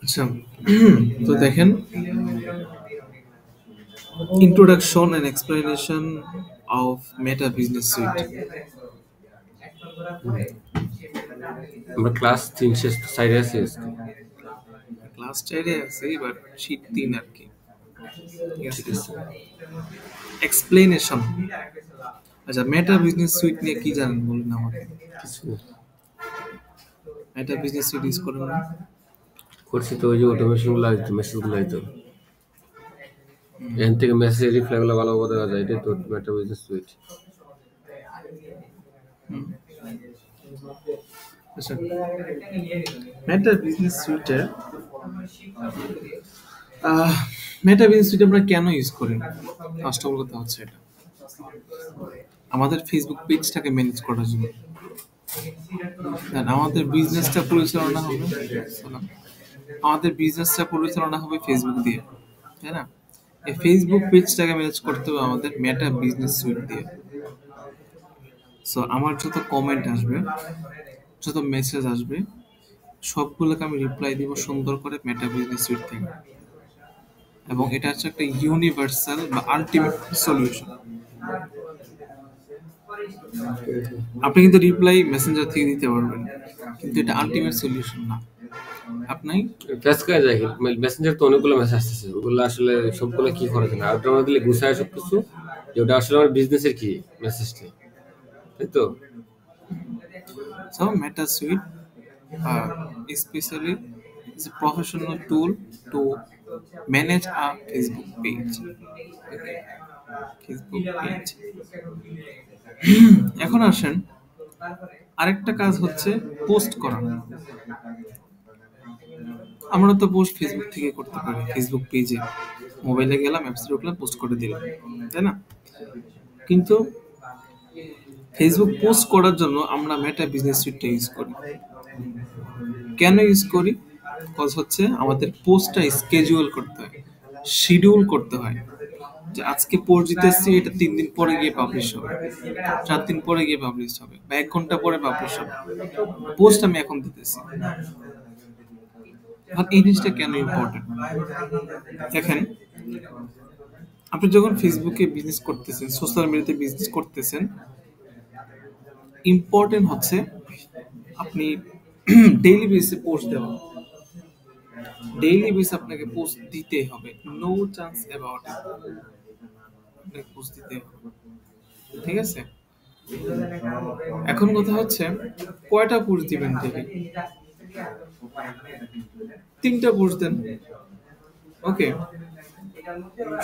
আচ্ছা। তো দেখেন, introduction and explanation of Meta Business Suite. হুম। আমরা ক্লাস 3 শেষ সাইডে আছি আজকে। ক্লাস 4 আছে, বাট শীট 3 আর কি। ঠিক আছে। এক্সপ্লেনেশন। আচ্ছা, মেটা বিজনেস সুইট নিয়ে কি জানেন বলুন আমাকে। কিছু না। মেটা বিজনেস সুইট ইউজ করেন না? করছি তো, ওই যে অটোমেশনগুলো আসতো, মেসেজগুলো আসতো। এখান থেকে মেসেজ রিপ্লাইগুলো ভালোভাবে দেওয়া যায়, এটাই তো মেটা বিজনেস সুইট। আচ্ছা, মেটা বিজনেস সুইটে মেটা বিজনেস সুইট আমরা কেন ইউজ করি? ফার্স্ট অফ অল কথা হচ্ছে এটা আমাদের ফেসবুক পেজটাকে ম্যানেজ করার জন্য। আমাদের বিজনেসটা পরিচালনা হবে ফেসবুক দিয়ে, তাই না? এই ফেসবুক পেজটাকে ম্যানেজ করতে হবে আমাদের মেটা বিজনেস সুইট দিয়ে। সো আমার যত কমেন্ট আসবে, যত মেসেজ আসবে, সবগুলোকে আমি রিপ্লাই দিব সুন্দর করে মেটা বিজনেস সুইট থেকে। এবং এটা হচ্ছে একটা ইউনিভার্সাল বা আলটিমেট সলিউশন। আপনি কিন্তু রিপ্লাই মেসেঞ্জার থেকে দিতে পারবেন, কিন্তু এটা আলটিমেট সলিউশন না। আপনি ফেস করে যায়, মেসেঞ্জার তো অনেকগুলো মেসেজ আসতেছে, ওগুলো আসলে সবগুলো কি করে না, আর আমরা দিলে গুছায় সব কিছু, যে ওটা আসলে আমার বিজনেসের কি মেসেজটা, তাই তো? So Meta Suite especially is a professional tool to manage a Facebook page. Okay, Facebook page. এখন আসেন, আরেকটা কাজ হচ্ছে পোস্ট করা। আমরা তো পোস্ট ফেসবুক থেকে করতে পারি, ফেসবুক পেজে মোবাইলে গেলাম, অ্যাপসে ঢুকলাম, পোস্ট করে দিলাম, তাই না? কিন্তু ফেসবুক পোস্ট করার জন্য আমরা মেটা বিজনেস সুইটটা ইউজ করি। কেন ইউজ করি? কজ হচ্ছে আমাদের পোস্টটা স্কেজুয়াল করতে হয়, শিডিউল করতে হয়, যে আজকে পোস্ট দিতেছি, এটা 3 দিন পরে গিয়ে পাবলিশ হবে, 4 দিন পরে গিয়ে পাবলিশ হবে, বা 1 ঘন্টা পরে পাবলিশ হবে। পোস্ট আমি এখন দিতেছি। এখন এই জিনিসটা কেন ইম্পর্টেন্ট দেখেন, আপনি যখন ফেসবুকে বিজনেস করতেছেন, সোশ্যাল মিডিয়াতে বিজনেস করতেছেন, ইম্পর্টেন্ট হচ্ছে আপনি ডেইলি বেসিসে পোস্ট দেওয়া। ডেইলি বেস আপনাকে পোস্ট দিতে হবে, নো চান্স অ্যাবাউট ইট, আপনাকে পোস্ট দিতে হবে, ঠিক আছে? এখন কথা হচ্ছে কয়টা পোস্ট দিবেন ডেইলি? 3টা পোস্ট দেন, ওকে?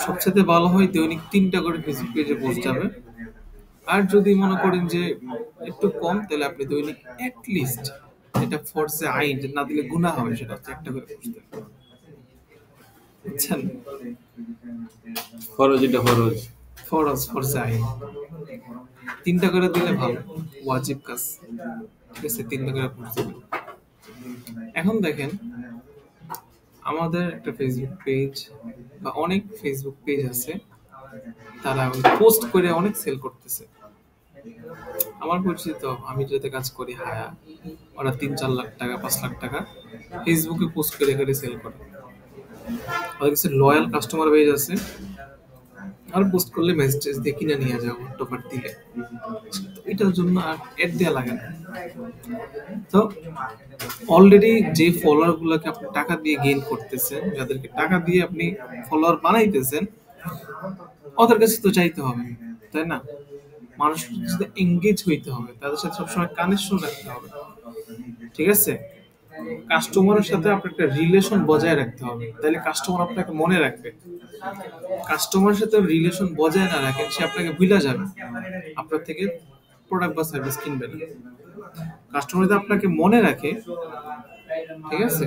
সবচেয়ে ভালো হয় দৈনিক 3টা করে ফেসবুক পেজে পোস্ট যাবে। আর যদি মনে করেন যে একটু কম, তাহলে আপনি দৈনিক অ্যাটলিস্ট, এটা ফোর্সে আইন যে না দিলে গুনাহ হবে, সেটা হচ্ছে 1টা করে পোস্ট দেন, বুঝছেন? ফরজ, এটা ফরজ। ফরসে আইন 3টা করে দিলে ভালো, ওয়াজিব কাজ, ঠিক আছে? 3টা করে পোস্ট দিবেন। এখন দেখেন, আমাদের একটা ফেসবুক পেজ বা অনেক ফেসবুক পেজ আছে, তারা পোস্ট করে অনেক সেল করতেছে। আমার পরিচিত, আমি যেতে কাজ করি হায়া, ওরা 3-4 লাখ টাকা, 5 লাখ টাকা ফেসবুকে পোস্ট করে করে সেল করে। ওদের কাছে লয়াল কাস্টমার বেজ আছে, আর পোস্ট করলে মেসেজ দিয়ে কিনে নিয়ে যাবো টোপার দিলে। তো এটার জন্য আর অ্যাড দেওয়া লাগে না। তো অলরেডি যে ফলোয়ার গুলোকে আপনি টাকা দিয়ে গেইন করতেছেন, যাদেরকে টাকা দিয়ে আপনি ফলোয়ার বানাইতেছেন, ওদের কাছে তো চাইতে হবে, তাই না? মানুষের সাথে এঙ্গেজ হইতে হবে, তাদের সাথে সবসময় কানেকশন রাখতে হবে, ঠিক আছে? কাস্টমারের সাথে আপনার একটা রিলেশন বজায় রাখতে হবে, তাহলে কাস্টমার আপনাকে মনে রাখবে। কাস্টমারের সাথে রিলেশন বজায় না রাখেন, সে আপনাকে ভুলে যাবে, আপনার থেকে প্রোডাক্ট বা সার্ভিস কিনবে না। কাস্টমার যদি আপনাকে মনে রাখে, ঠিক আছে,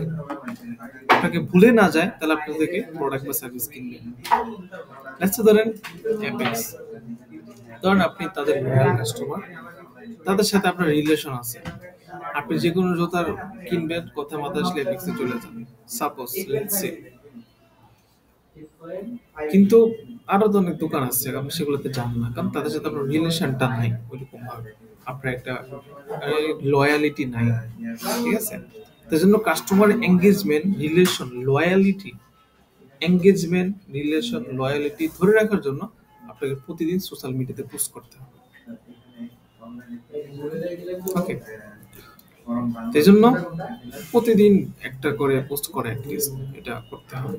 আপনাকে ভুলে না যায়, তাহলে আপনার থেকে প্রোডাক্ট বা সার্ভিস কিনবে। আচ্ছা, ধরেন অ্যাপেক্স, ধরেন আপনি তাদের কাস্টমার, তাদের সাথে আপনার রিলেশন আছে, আপনি যে কোনো জুতার কিনবেন, কথা মাথা আসলে অ্যাপেক্সে চলে যান, সাপোজ লেটস সে। কিন্তু আরো তো অনেক দোকান আছে, আপনি সেগুলোতে যান না, কারণ তাদের সাথে আপনার রিলেশনটা নাই ওইরকম ভাবে। আপনার একটা লয়ালিটি নাই, ঠিক আছে? তার জন্য customer engagement, relation, loyalty, engagement, relation, loyalty ধরে রাখার জন্য আপনাকে প্রতিদিন সোশ্যাল মিডিয়াতে পোস্ট করতে হবে। ওকে, এই জন্য প্রতিদিন একটা করে পোস্ট করে অ্যাটলিস্ট এটা করতে হবে।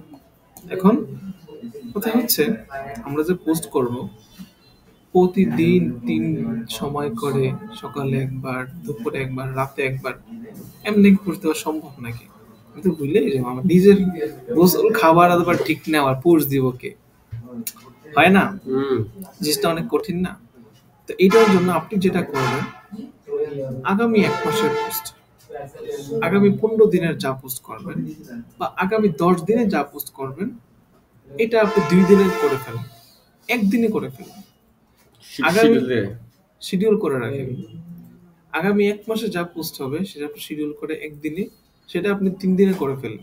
এখন কথা হচ্ছে আমরা যে পোস্ট করব প্রতিদিন 3 সময় করে, সকালে একবার, দুপুরে একবার, রাতে একবার, এমনি পোস্ট দেওয়া সম্ভব নাকি? আমি তো ভুলেই যাবো আমার নিজের গোসল খাবার আবার ঠিক না, আবার পোস্ট দিব কে? হয় না, জিনিসটা অনেক কঠিন না? তো এইটার জন্য আপনি যেটা করবেন, আগামী 1 মাসের পোস্ট, আগামী 15 দিনের যা পোস্ট করবেন, বা আগামী 10 দিনে যা পোস্ট করবেন, এটা আপনি 2 দিনে করে ফেলেন, একদিনে করে ফেলেন। আগামী শিডিউল করে রাখেন। আগামী 1 মাসে যা পোস্ট হবে সেটা আপনি শিডিউল করে একদিনে, সেটা আপনি 3 দিনে করে ফেলেন।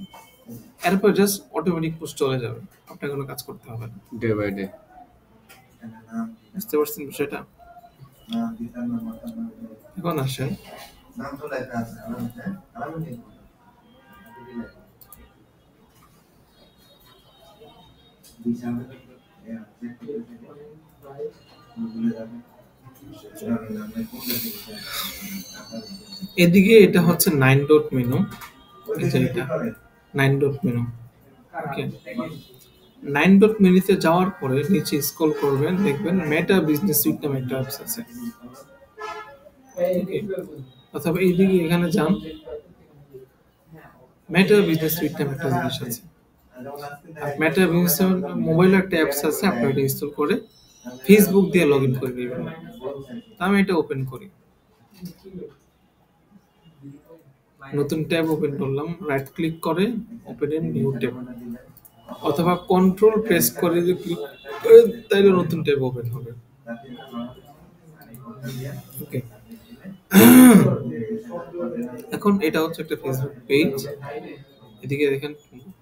এরপর জাস্ট অটোমেটিক পোস্ট চলে যাবে, আপনার কোনো কাজ করতে হবে না। Day by day. বুঝতে পারছেন বিষয়টা? এখন আসেন এদিকে, এটা হচ্ছে 9 ডট মেনু, এটা 9 ডট মেনু। ওকে, 9 ডট মেনুতে যাওয়ার পরে নিচে স্ক্রল করবেন, দেখবেন মেটা বিজনেস সুইট নামে একটা অ্যাপস আছে। ওকে, অথবা এইদিকে এখানে যান, মেটা বিজনেস সুইট নামে একটা জিনিস আছে। মেটা বিজনেস মোবাইলে একটা অ্যাপস আছে, আপনি এটা ইনস্টল করে ফেসবুক দিয়ে লগ ইন করে নেবেন। আমি এটা ওপেন করি, নতুন ট্যাব ওপেন করলাম, রাইট ক্লিক করে ওপেন এ নিউ ট্যাব, অথবা কন্ট্রোল প্রেস করে যদি ক্লিক করেন তাহলে নতুন ট্যাব ওপেন হবে। ওকে, এখন এটা হচ্ছে একটা ফেসবুক পেজ। এদিকে দেখেন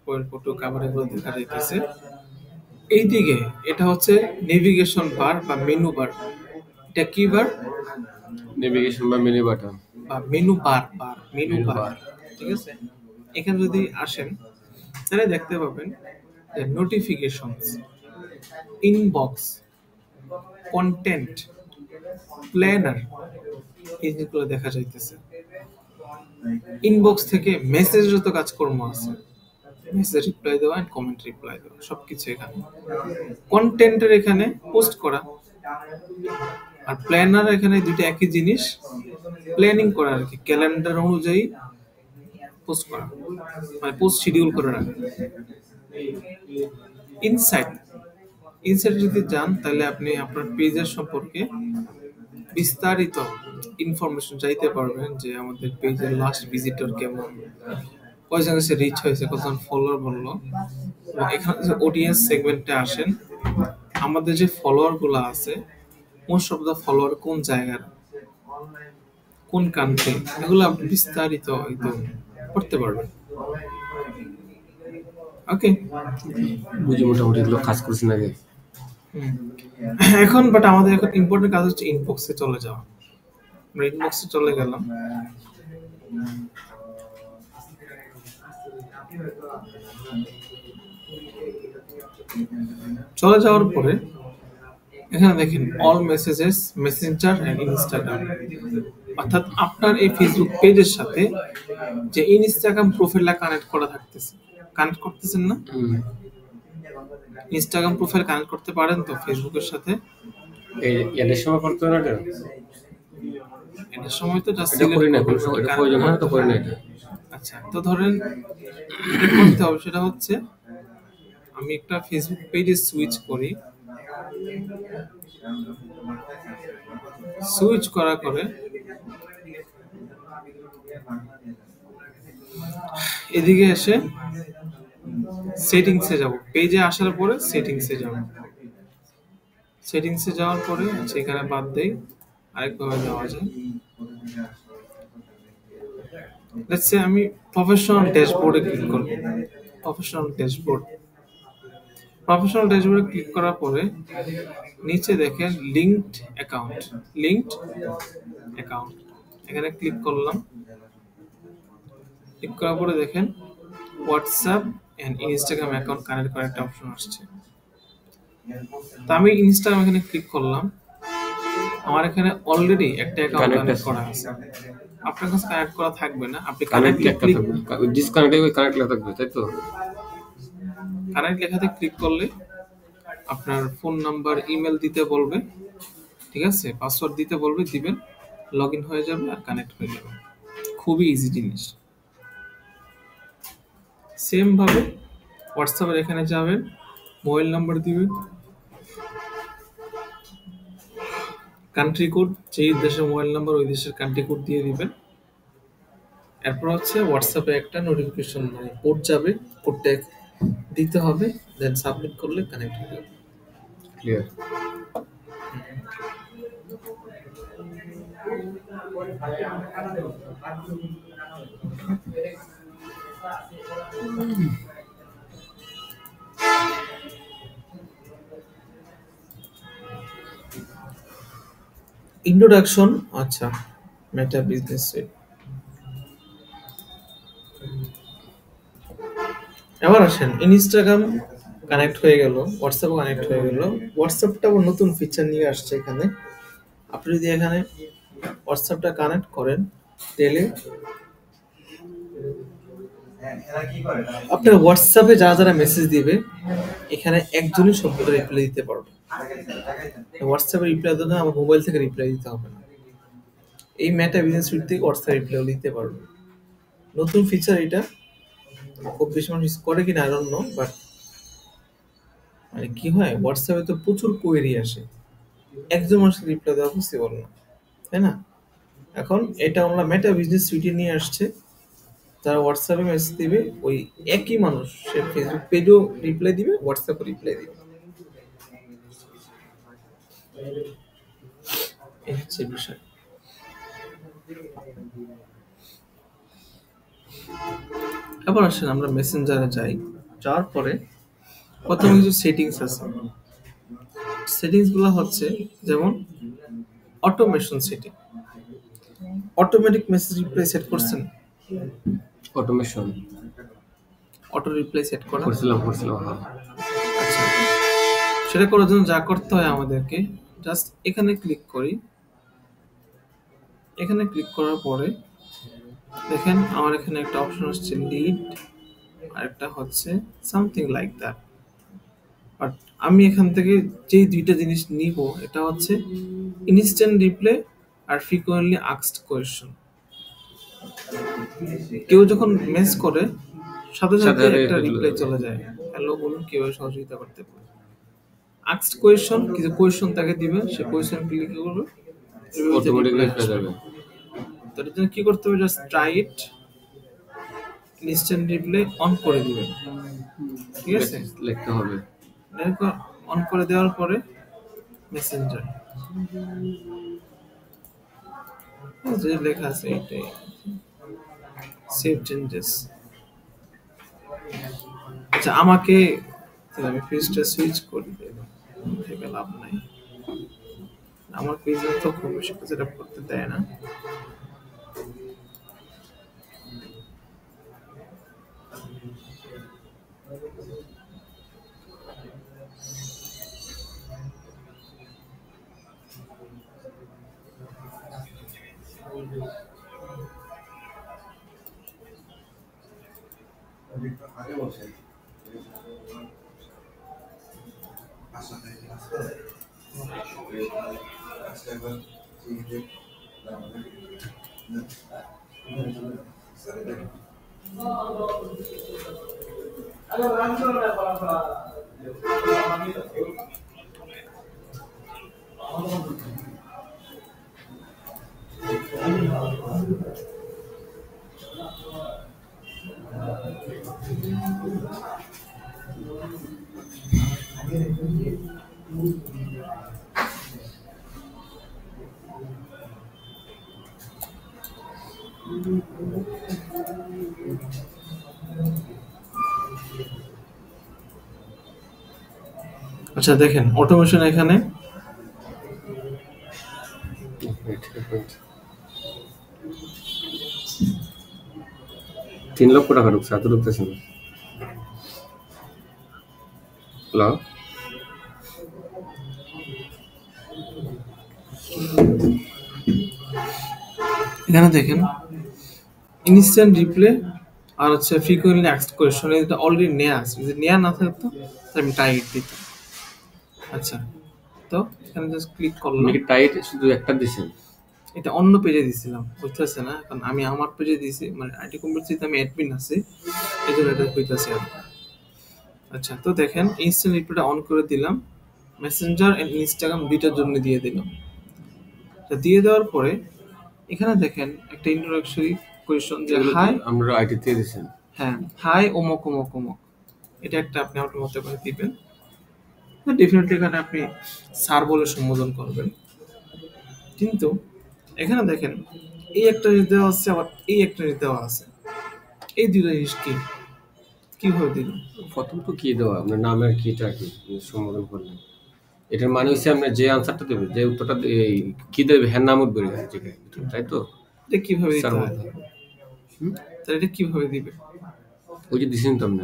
প্রোফাইল ফটো, কভার এগুলো দেখা যাইতেছে। এইদিকে এটা হচ্ছে নেভিগেশন বার বা মেনু বার। এটা কি বার? নেভিগেশন বা মেনু বাটন বা মেনু বার, মেনু বার, ঠিক আছে? এখানে যদি আসেন তাহলে দেখতে পাবেন যে নোটিফিকেশনস, ইনবক্স, কন্টেন্ট, প্ল্যানার, এই যেগুলো দেখা যাইতেছে। ইনবক্স থেকে মেসেজ যত কাজকর্ম আছে, মেসেজ রিপ্লাই দেওয়া, কমেন্ট রিপ্লাই দেওয়া, সবকিছু এখানে। কন্টেন্টের এখানে পোস্ট করা, আর প্ল্যানার এখানে দুটো একই জিনিস, প্ল্যানিং করা আর কি, ক্যালেন্ডার অনুযায়ী পোস্ট করা, মানে পোস্ট শিডিউল করে রাখা। ইনসাইট, ইনসাইট যদি যান তাহলে আপনি আপনার পেজের সম্পর্কে বিস্তারিত ইনফরমেশন চাইতে পারবেন, যে আমাদের পেজের লাস্ট ভিজিটর কেমন, কয়জন এসে রিচ হয়েছে, কতজন ফলোয়ার বললো। এখানে যে অডিয়েন্স সেগমেন্টে আসেন, আমাদের যে ফলোয়ার গুলো আছে, মোস্ট অফ দ্য ফলোয়ার কোন জায়গার, কোন কান্ট্রি, এগুলো আপনি বিস্তারিত একদম করতে পারবেন। ওকে, বুঝি মোটামুটি এগুলো কাজ করছেন আগে। এখন বাট আমাদের এখন ইম্পর্টেন্ট কাজ হচ্ছে ইনবক্সে চলে যাওয়া। আমরা ইনবক্সে চলে গেলাম, চলে যাওয়ার পরে এখানে দেখেন all messages, messenger and Instagram, অর্থাৎ আপনার এই ফেসবুক পেজের সাথে যে ইনস্টাগ্রাম প্রোফাইলটা কানেক্ট করা থাকতেছে, কানেক্ট করতেছেন না? ইনস্টাগ্রাম প্রোফাইল কানেক্ট করতে পারেন তো ফেসবুকের সাথে? এই এর সময় করতে না, এটা এটার সময় তো জাস্ট এটা করি না, কোনো সময় এটা প্রয়োজন হয় তো করি না এটা। আচ্ছা, তো ধরেন এটা করতে হবে, সেটা হচ্ছে আমি একটা ফেসবুক পেজে সুইচ করি, সুইচ করা করে এদিকে এসে সেটিংসে যাব, পেজে আসার পরে সেটিংসে যাব, সেটিংসে যাওয়ার পরে সেখানে বাদ দেই, আরেকভাবে যাওয়া যায়। লেটস সে আমি প্রফেশনাল ড্যাশবোর্ডে ক্লিক করব, প্রফেশনাল ড্যাশবোর্ড, প্রফেশনাল ড্যাশবোর্ডে ক্লিক করার পরে নিচে দেখেন লিঙ্কড অ্যাকাউন্ট, এখানে ক্লিক করলাম। ক্লিক করার পরে দেখেন WhatsApp and Instagram account connect করার একটা অপশন আসছে। তো আমি ইনস্টাগ্রাম এখানে ক্লিক করলাম। আমার এখানে অলরেডি একটা অ্যাকাউন্ট Connect কানেক্ট আছে। করা আছে। আপনার কাছে কানেক্ট করা থাকবে না, আপনি কানেক্ট কানেক্ট লেখা থাকবে, ডিসকানেক্ট কানেক্ট লেখা থাকবে, তাই তো? লেখাতে ক্লিক করলে আপনার ফোন নাম্বার, ইমেল দিতে বলবে, ঠিক আছে, পাসওয়ার্ড দিতে বলবে, দিবেন, লগ ইন হয়ে যাবে আর কানেক্ট হয়ে যাবে। খুবই ইজি জিনিস। সেম ভাবে হোয়াটসঅ্যাপের এখানে যাবেন, মোবাইল নাম্বার দিবেন, কান্ট্রি কোড, যেই দেশের মোবাইল নাম্বার ওই দেশের কান্ট্রি কোড দিয়ে দিবেন। এরপর হচ্ছে হোয়াটসঅ্যাপে একটা নোটিফিকেশন মানে কোড যাবে, কোডটা দিতে হবে, দেন সাবমিট করলে কানেক্ট হয়ে যাবে। ক্লিয়ার। ইন্ট্রোডাকশন, আচ্ছা, মেটা বিজনেস সুইট। এবার আসেন, ইনস্টাগ্রাম কানেক্ট হয়ে গেল, হোয়াটসঅ্যাপ কানেক্ট হয়ে গেল। হোয়াটসঅ্যাপটা আবার নতুন ফিচার নিয়ে আসছে এখানে। আপনি যদি এখানে হোয়াটসঅ্যাপটা কানেক্ট করেন, তাহলে আপনার হোয়াটসঅ্যাপে যারা যারা মেসেজ দিবে এখানে একজনই সবগুলো রিপ্লাই দিতে পারবে। হোয়াটসঅ্যাপে রিপ্লাই দিতে আমার মোবাইল থেকে রিপ্লাই দিতে হবে না। এই মেটা বিজনেস সুইট থেকে হোয়াটসঅ্যাপ রিপ্লাই দিতে পারবে। নতুন ফিচার এটা, খুব বেশি মানুষ ইউজ করে কিনা আই ডোন্ট নো, বাট মানে কি হয়, হোয়াটসঅ্যাপে তো প্রচুর কোয়েরি আসে, একজন মানুষকে রিপ্লাই দেওয়া পসিবল না, তাই না? এখন এটা আমরা মেটা বিজনেস সুইটে নিয়ে আসছে। যারা হোয়াটসঅ্যাপে মেসেজ দিবে ওই একই মানুষ সে ফেসবুক পেজেও রিপ্লাই দিবে, হোয়াটসঅ্যাপে রিপ্লাই দিবে। এই হচ্ছে বিষয়। এবার আসেন আমরা মেসেঞ্জারে যাই। যাওয়ার পরে প্রথমে কিছু সেটিংস আছে। সেটিংস গুলো হচ্ছে যেমন automation setting. Automatic message reply set করছেন? অটোমেশন অটো রিপ্লাই সেট করা? করছিলাম, হ্যাঁ। আচ্ছা, সেটা করার জন্য যা করতে হয় আমাদেরকে, জাস্ট এখানে ক্লিক করি। এখানে ক্লিক করার পরে দেখেন আমার এখানে একটা অপশন আসছে লিড, আর একটা হচ্ছে সামথিং লাইক দ্যাট। বাট আমি এখান থেকে যেই দুইটা জিনিস নিব, এটা হচ্ছে ইনস্ট্যান্ট রিপ্লাই আর ফ্রিকোয়েন্টলি আস্কড কোয়েশ্চন। কেউ যখন মেস করে সাথে সাথে একটা রিপ্লাই চলে যায়, হ্যালো বলুন, কিভাবে সহযোগিতা করতে পারে। আস্কড কোয়েশ্চন, কিছু কোয়েশ্চন তাকে দিবে, সে কোয়েশ্চন ক্লিক করবে, অটোমেটিক্যালি হয়ে যাবে। তার জন্য কি করতে হবে, just try it, instant reply on করে দিবেন, ঠিক আছে? লিখতে হবে। অন করে দেওয়ার পরে মেসেঞ্জার যে লেখা আছে এটাই, সেভ চেঞ্জেস। আচ্ছা, আমাকে আমি পেজটা সুইচ করে দেব, থেকে লাভ নাই, আমার পেজে তো খুব বেশি সেটআপ করতে দেয় না। আচ্ছা দেখেন অটোমেশন এখানে 3 লক্ষ টাকা ঢুকছে, এত ঢুকতেছে না। হ্যালো, এখানে দেখেন ইনস্ট্যান্ট রিপ্লে আর হচ্ছে ফ্রিকোয়েন্টলি আস্কড কোয়েশ্চন, এটা অলরেডি নেওয়া আছে, যদি নেওয়া না থাকতো তাহলে আমি টাইট দিতাম। আচ্ছা, তো এখানে জাস্ট ক্লিক করলাম। আপনি কি টাইট শুধু একটা দিছেন? এটা অন্য পেজে দিছিলাম, বুঝতেছে না? কারণ আমি আমার পেজে দিছি, মানে আইটি কম্পিউটার আমি অ্যাডমিন আছি, এই জন্য এটা হইতেছে আর। আচ্ছা, তো দেখেন ইনস্ট্যান্ট রিপ্লেটা অন করে দিলাম, মেসেঞ্জার এন্ড ইনস্টাগ্রাম দুইটার জন্য দিয়ে দিলাম। তো দিয়ে দেওয়ার পরে এখানে দেখেন একটা ইন্ট্রোডাকশনারি কোয়েশ্চন যে এগুলো কি হাই, আমরা আইটি তে দিছেন? হ্যাঁ হাই অমুক অমুক অমুক, এটা একটা আপনি আপনার মতো করে দিবেন। ডেফিনেটলি এখানে আপনি স্যার বলে সম্বোধন করবেন। কিন্তু এখানে দেখেন এই একটা জিনিস দেওয়া আছে, আবার এই একটা জিনিস দেওয়া আছে, এই দুটো জিনিস কি কিভাবে দিল? প্রথম তো কি দেওয়া, আপনার নামের কিটা কি সম্বোধন করলেন, এটার মানে হচ্ছে আপনার যে আনসারটা দেবে, যে উত্তরটা এই কি দেবে, হ্যাঁ নাম উঠবে জায়গায়, তাই তো? এটা কিভাবে স্যার দিতে হয়? বলতে হবে। হুম? তাহলে এটা কিভাবে দিবে? ওই যে দিছেন তো আপনি।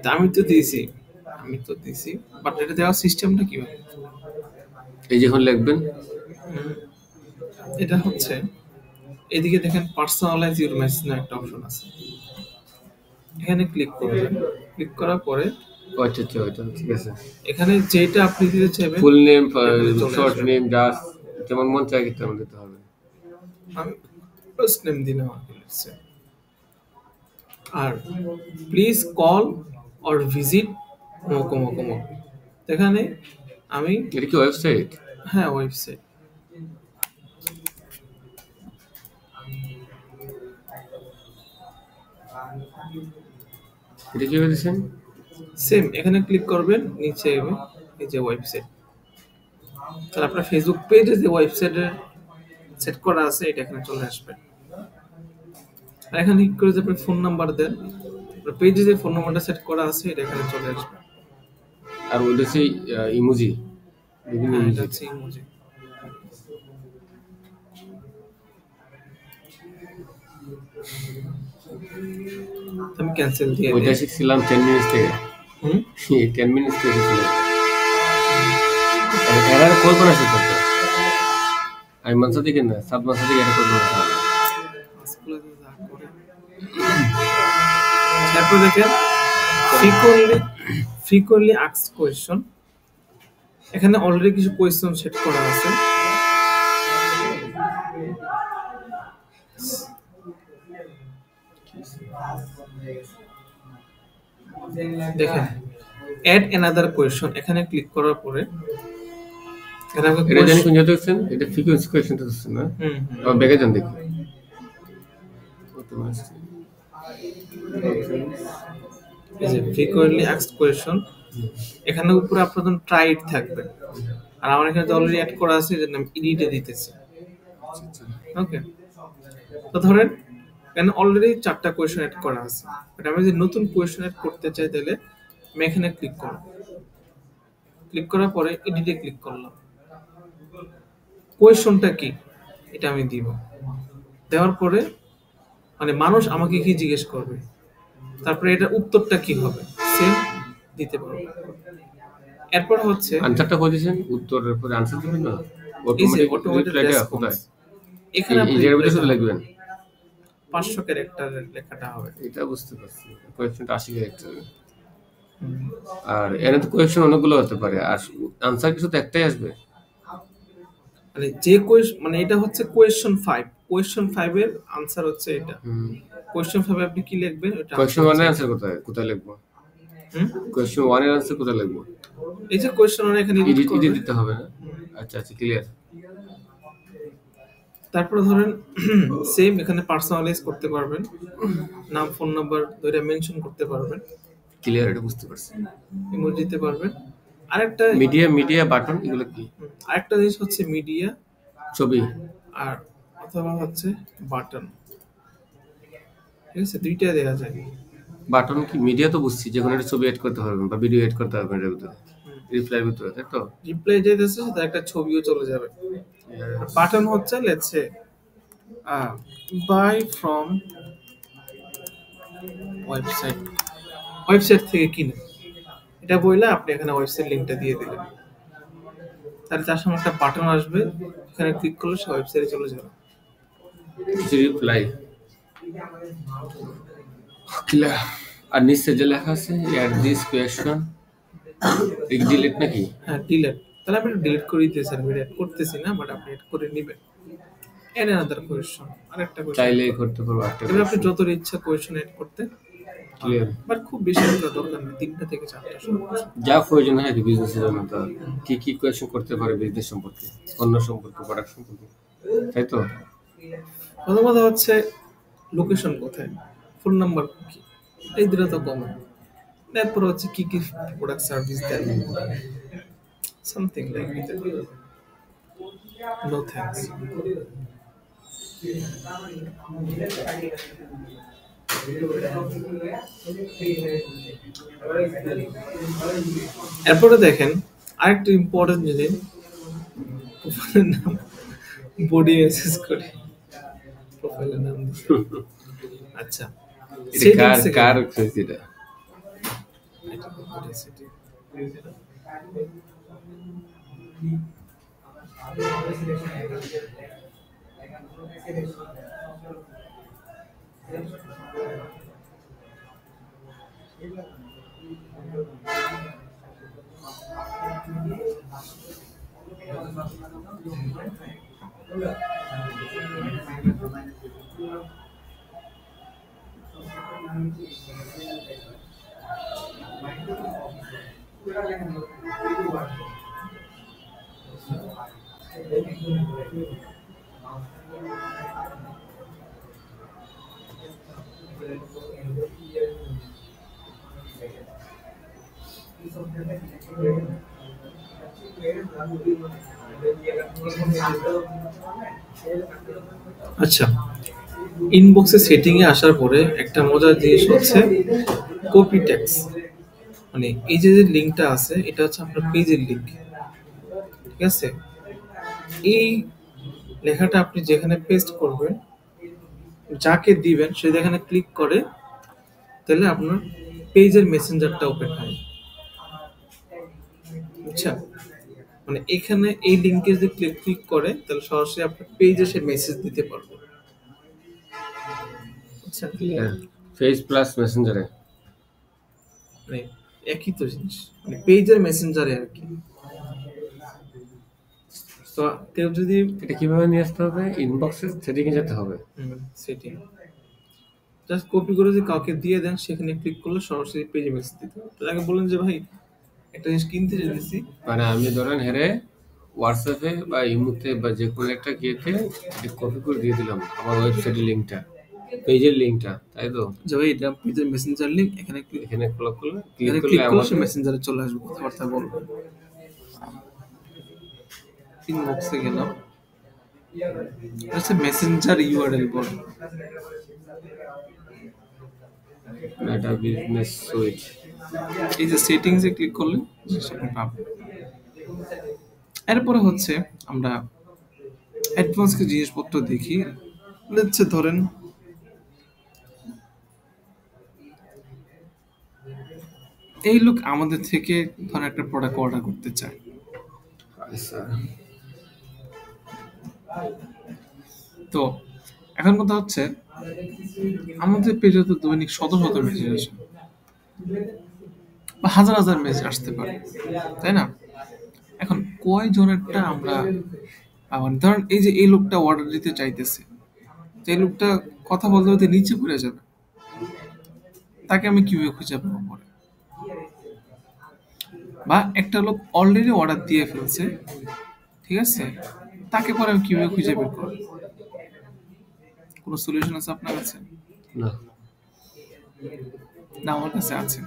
তা আমি তো দিছি, বাট এটা দেওয়ার সিস্টেমটা কিভাবে? এই যে এখন লিখবেন, হুম, এটা হচ্ছে এদিকে দেখেন পার্সোনালাইজ ইউর মেসেজ না একটা অপশন আছে, এখানে ক্লিক করবেন। ক্লিক করার পরে আচ্ছা আচ্ছা, ওইটা ঠিক আছে। এখানে যেটা আপনি দিতে চাইবেন ফুল নেম, এখানে চলে শর্ট আসবে। নেম, জাস্ট যেমন মন চায় তেমন দিতে হবে। আমি ফার্স্ট নেম দিলাম আগে, let's say। আর প্লিজ কল অর ভিজিট অমুক অমুক অমুক, এখানে আমি, এটা কি ওয়েবসাইট? হ্যাঁ ওয়েবসাইট, এটা কিভাবে দিছেন? সেম এখানে ক্লিক করবেন, নিচে এবে এই যে ওয়েবসাইট, তাহলে আপনার ফেসবুক পেজে যে ওয়েবসাইটে সেট করা আছে এটা এখানে চলে আসবে। আর এখানে ক্লিক করে যে আপনি ফোন নাম্বার দেন, পেজে যে ফোন নাম্বারটা সেট করা আছে এটা এখানে চলে আসবে। আর ওইটা সেই ইমোজি, বিভিন্ন হ্যাঁ, এটা ইমোজি। হচ্ছে ইমোজি। আমি ক্যান্সেল দিয়ে ওইটা দিই। শিখছিলাম 10 মিনিটস থেকে। হুম, 10 মিনিটস থেকে শিখছিলাম। এরার কল্পনা শিখতে হবে। আমি মানসা থেকে না, সাত মাসা থেকে এটা কল্পনা শিখতে হবে। স্কুলে তো যা করে। তারপর দেখেন ফ্রিকোয়েন্টলি আস্কড কোয়েশ্চন, এখানে অলরেডি কিছু কোয়েশ্চন সেট করা আছে। দেখেন অ্যাড অ্যানাদার কোয়েশ্চন, এখানে ক্লিক করার পরে এখানে আমাকে এটা জানি কোন জায়গায় দেখছেন, এটা ফ্রিকোয়েন্সি কোয়েশ্চনটা দেখছেন না? হুম হুম, আবার ব্যাগে যান দেখি। এই যে ফ্রিকোয়েন্টলি আস্কড কোয়েশ্চন, এখানে উপরে আপনাদের ট্রাইড থাকবে, আর আমার এখানে তো অলরেডি অ্যাড করা আছে, এর নাম এডিটে দিতেছে। ওকে, তো ধরেন এখানে অলরেডি 4টা কোয়েশ্চন অ্যাড করা আছে, বাট আমি যদি নতুন কোয়েশ্চন অ্যাড করতে চাই তাহলে আমি এখানে ক্লিক করব। ক্লিক করার পরে এডিটে ক্লিক করলাম, কোয়েশ্চনটা কি এটা আমি দিব। দেওয়ার পরে মানে মানুষ আমাকে কি জিজ্ঞেস করবে, তারপরে এটা উত্তরটা কি হবে সেম দিতে পারবো। এরপর হচ্ছে আনসারটা করেছেন, উত্তরের পরে আনসার দিবেন না, এই যে অটোমেটিক অটোমেটেড রিপ্লাইটা রেসপন্স, কোথায়? এখানে এই আপনি জায়গার ভিতরে reply শুধু টা লিখবেন। 500 ক্যারেক্টারের লেখাটা হবে। এটা বুঝতে পারছি, কোয়েশ্চনটা 80 ক্যারেক্টার। আর এর তো কোয়েশ্চন অনেকগুলো হতে পারে, আর আনসার কিছু তো একটাই আসবে। মানে যে কোয়েশ্চন, মানে এটা হচ্ছে কোয়েশ্চন 5, কোয়েশ্চন 5 এর আনসার হচ্ছে এটা। কোয়েশ্চন 5 এ আপনি কি লিখবেন ওটা কোয়েশ্চন 1 এর আনসার কোথায় কোথায় লিখবো? হুম, কোয়েশ্চন 1 এর আনসার কোথায় লিখবো? এই যে কোয়েশ্চন এখানে এডিট এডিট করবেন। দিতে হবে না? আচ্ছা আচ্ছা, ক্লিয়ার। তারপরে ধরেন সেম এখানে পার্সোনালাইজ করতে পারবেন, নাম ফোন নাম্বার ধরে মেনশন করতে পারবেন, ক্লিয়ার, এটা বুঝতে পারছি। ইমোজি দিতে পারবেন। আরেকটা মিডিয়া বাটন এগুলো কি? আরেকটা জিনিস হচ্ছে মিডিয়া ছবি। আর অথবা হচ্ছে বাটন, ঠিক আছে, দুইটা দেওয়া যায়। বাটন কি? মিডিয়া তো বুঝছি, যে কোনো একটা ছবি এড করতে পারবেন বা ভিডিও এড করতে পারবেন এর ভিতরে। রিপ্লাই ভিতরে, তাই তো? রিপ্লাই যেতেছে সাথে একটা ছবিও চলে যাবে। বাটন হচ্ছে let's say buy from website থেকে কিনে, এটা বললে আপনি এখানে ওয়েবসাইট লিঙ্কটা দিয়ে দিলেন, তাহলে তার সঙ্গে একটা বাটন আসবে, এখানে ক্লিক করলে সে ওয়েবসাইটে চলে যাবে। Reply clear. আর নিচে যে লেখা আছে অ্যাড দিস কোয়েশ্চন, ডিলিট নাকি? হ্যাঁ ডিলেট, তাহলে আপনি ডিলিট করে দিতেছেন, আমি অ্যাড করতেছি না, বাট আপনি অ্যাড করে নেবেন। এর আনাদার কোয়েশ্চন, আরেকটা কোয়েশ্চন চাইলেই করতে পারবো একটা তবে আপনি question। যত ইচ্ছা কোয়েশ্চন অ্যাড করতে, ক্লিয়ার। বাট খুব বেশি একটা দরকার নেই, 3টা থেকে 4টা সর্বোচ্চ। যা প্রয়োজন হয় কি বিজনেসের জন্য, তো কি কি কোয়েশ্চন করতে পারে বিজনেস সম্পর্কে, অন্য সম্পর্কে, প্রোডাক্ট সম্পর্কে, তাই তো? প্রথম কথা হচ্ছে লোকেশন কোথায়, ফোন নাম্বার কি, এই দুটো তো কমন। তারপর হচ্ছে কি কি প্রোডাক্ট সার্ভিস দেন, সামথিং লাইক নো থ্যাঙ্কস। এরপরে দেখেন আরেকটা ইম্পর্টেন্ট জিনিস, প্রোফাইলের নাম বডি মেসেজ করে প্রোফাইলের নাম দিছে। আচ্ছা এটা কার সেটিংসে কার এটা? আচ্ছা ইনবক্সে সেটিং এ আসার পরে একটা মজার জিনিস হচ্ছে কপি ট্যাক্স, মানে এই যে যে লিঙ্কটা আছে এটা হচ্ছে আপনার পেজের লিঙ্ক, ঠিক আছে? এই লেখাটা আপনি যেখানে পেস্ট করবেন, যাকে দিবেন সে যেখানে ক্লিক করে, তাহলে আপনার পেজের মেসেঞ্জারটা ওপেন হয়, বুঝছেন? মানে এখানে এই লিঙ্কে যদি ক্লিক করে তাহলে সরাসরি আপনার পেজে সে মেসেজ দিতে পারবে, বুঝছেন? ক্লিয়ার। ফেস প্লাস মেসেঞ্জারে মানে একই তো জিনিস, মানে পেজের মেসেঞ্জারে আর কি। তো কেউ যদি এটা কিভাবে নিয়ে আসতে হবে? ইনবক্সে সেটিংয়ে যেতে হবে। সেটিং জাস্ট কপি করে যদি কাউকে দিয়ে দেন, সেখানে ক্লিক করলে সরাসরি পেজে মেসেজ দিতে হবে। তো তাকে বলেন যে ভাই একটা জিনিস কিনতে যেতেছি, মানে আমি ধরেন হেরে হোয়াটসঅ্যাপে বা ইমুতে বা যে কোনো একটা গিয়েতে কপি করে দিয়ে দিলাম আমার ওয়েবসাইটের লিঙ্কটা, পেজের লিঙ্কটা, তাই তো? যে ভাই এটা পেজের মেসেঞ্জার লিঙ্ক, এখানে ক্লিক এখানে ক্লিক করলে এখানে ক্লিক করলে সে মেসেঞ্জারে চলে আসবে, কথাবার্তা বলবে। ইনবক্সে গেলাম, আচ্ছা মেসেঞ্জার ইউআরএল বল, মেটা বিজনেস সুইট, এই যে সেটিংসে ক্লিক করলে আপনি পাবেন। এরপরে হচ্ছে আমরা অ্যাডভান্স কিছু জিনিসপত্র দেখি। হচ্ছে ধরেন এই লোক আমাদের থেকে ধরেন একটা প্রোডাক্ট অর্ডার করতে চায়, আচ্ছা তো এখন কথা হচ্ছে আমাদের পেজে তো দৈনিক শত শত মেসেজ আসে বা হাজার হাজার মেসেজ আসতে পারে, তাই না? এখন কয় জনেরটা আমরা ধরেন এই যে এই লোকটা অর্ডার দিতে চাইতেছে, তো এই লোকটা কথা বলতে বলতে নিচে পড়ে যাবে, তাকে আমি কিভাবে খুঁজে পাবো পরে? বা একটা লোক অলরেডি অর্ডার দিয়ে ফেলছে, ঠিক আছে, তাকে পরে আমি কিভাবে খুঁজে বের করবো? কোনো সলিউশন আছে আপনার কাছে? না, না আমার কাছে আছে।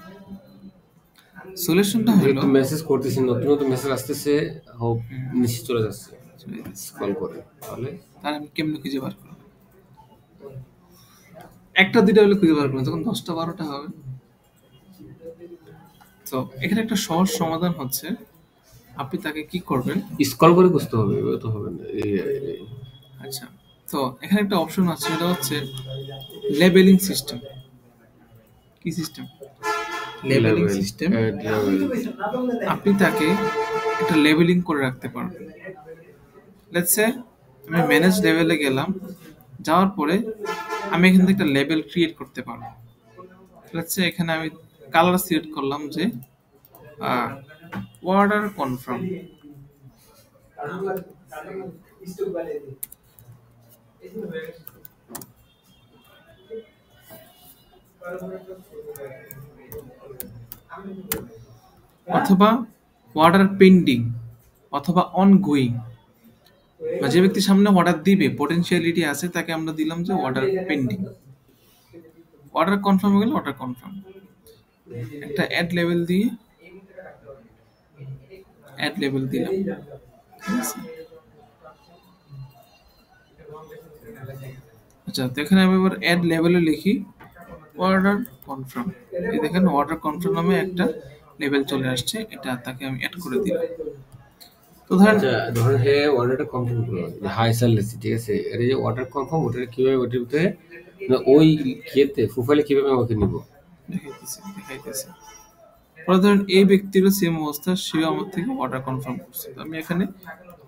সলিউশনটা হলো একটু মেসেজ করতেছি, নতুন নতুন মেসেজ আসতেছে, হোপ নিচে চলে যাচ্ছে স্ক্রল করে, তাহলে তার আমি কেমনে খুঁজে বার করবো? একটা দুইটা হলে খুঁজে বার করবো, তখন 10টা 12টা হবে। তো এখানে একটা সহজ সমাধান হচ্ছে আপনি তাকে কি করবেন? স্ক্রল করে খুঁজতে হবে, এভাবে তো হবে না। আচ্ছা, তো এখানে একটা অপশন আছে, সেটা হচ্ছে লেবেলিং সিস্টেম। কি system? Labelling level, system. Add level. আপনি তাকে একটা লেবেলিং করে রাখতে পারবেন। লেটস সে আমি ম্যানেজ লেভেলে গেলাম, যাওয়ার পরে আমি এখান থেকে একটা লেবেল ক্রিয়েট করতে পারবো। লেটস সে এখানে আমি কালার সিলেক্ট করলাম যে অর্ডার কনফার্ম। অথবা অর্ডার পেন্ডিং, অথবা অনগোয়িং। বা যে ব্যক্তি সামনে অর্ডার দিবে, পটেনশিয়ালিটি আছে, তাকে আমরা দিলাম যে অর্ডার পেন্ডিং। অর্ডার কনফার্ম হয়ে গেলে অর্ডার কনফার্ম। একটা অ্যাড লেভেল দিয়ে অ্যাড লেভেল দিলাম, ঠিক আছে? আচ্ছা, তো এখানে আমি এবার অ্যাড লেভেলে লিখি অর্ডার কনফার্ম। এই দেখেন অর্ডার কনফার্ম নামে একটা লেভেল চলে আসছে, এটা তাকে আমি অ্যাড করে দিলাম। তো ধরেন আচ্ছা, ধরেন হে অর্ডারটা কনফার্ম করলো, হাই স্যার লেছি, ঠিক আছে? এর এই যে অর্ডার কনফার্ম, ওটা কিভাবে ওটার ভিতরে ওই ইয়েতে প্রোফাইলে কিভাবে আমাকে নিব? দেখাইতেছি। পরে ধরেন এই ব্যক্তিরও সেম অবস্থা, সেও আমার থেকে অর্ডার কনফার্ম করছে। তো আমি এখানে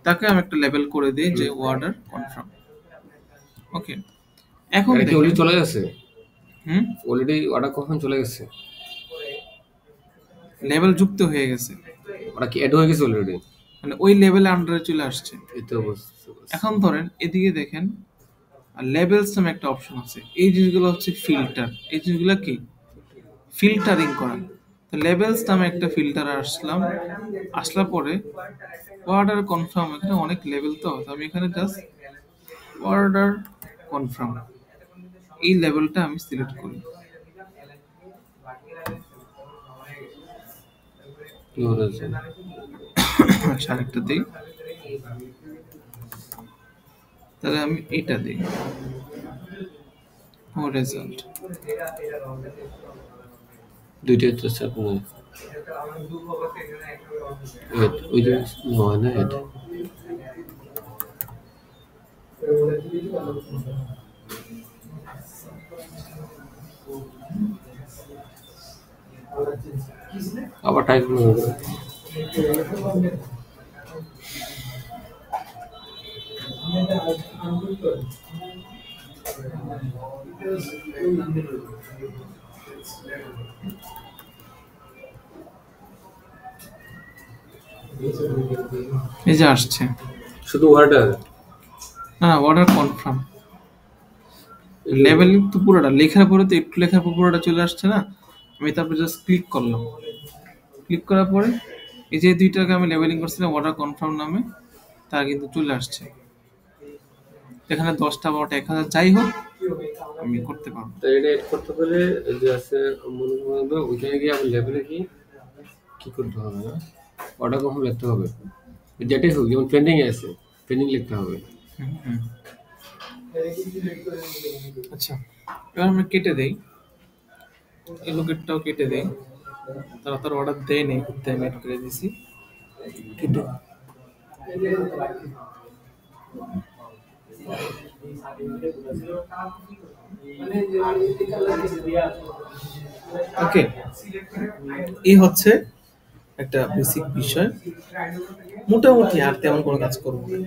তাকে আমি একটা লেভেল করে দিই যে অর্ডার কনফার্ম। ওকে, এখন এটা কি দেখেন। অলরেডি চলে গেছে? হুম, অলরেডি অর্ডার কনফার্ম চলে গেছে? লেভেল যুক্ত হয়ে গেছে, ওটা কি অ্যাড হয়ে গেছে অলরেডি? মানে ওই লেভেলের আন্ডারে চলে আসছে। এই তো বুঝতে পারছি। এখন ধরেন এদিকে দেখেন, লেভেলস নামে একটা অপশন আছে। এই জিনিসগুলো হচ্ছে ফিল্টার। এই জিনিসগুলো কি? ফিল্টারিং করা। তো লেভেলস নামে একটা ফিল্টার আসলার পরে অর্ডার কনফার্ম, এখানে অনেক লেভেল, তো আমি এখানে জাস্ট অর্ডার কনফার্ম এই লেভেলটা আমি সিলেক্ট করি। কি হয়েছে? আচ্ছা, আরেকটা দিই, তাহলে আমি এটা দিই ও রেজাল্ট। দুইটাই তো স্যার ওই যে হয় না এটা। আবার টাইপ করবে। এই যে আসছে, শুধু অর্ডার? না অর্ডার কনফার্ম। লেভেলিং তো পুরোটা লেখার পরে, তো একটু লেখার পর পুরোটা চলে আসছে না। আমি তারপর জাস্ট ক্লিক করলাম, ক্লিক করার পরে এই যে দুইটাকে আমি লেভেলিং করছিলাম অর্ডার কনফার্ম নামে, তা কিন্তু চলে আসছে। এখানে 10টা 12টা 1000 যাই হোক আমি করতে পারবো। তো এটা এড করতে পারে যে আছে মনে করবে ওইখানে গিয়ে আবার লেভেলে কি কি করতে হবে না? অর্ডার কখন লিখতে হবে? যেটাই হোক, যেমন ট্রেন্ডিং এ আছে, ট্রেন্ডিং লিখতে হবে। হুম। আচ্ছা, এবার আমরা কেটে দেই, এই লোকেরটাও কেটে দেই। তারা তার অর্ডার দেয় নেই, করতে আমি অ্যাড করে দিছি কেটে। ওকে, এই হচ্ছে একটা বেসিক বিষয়। মোটামুটি আর তেমন কোনো কাজ করবো না।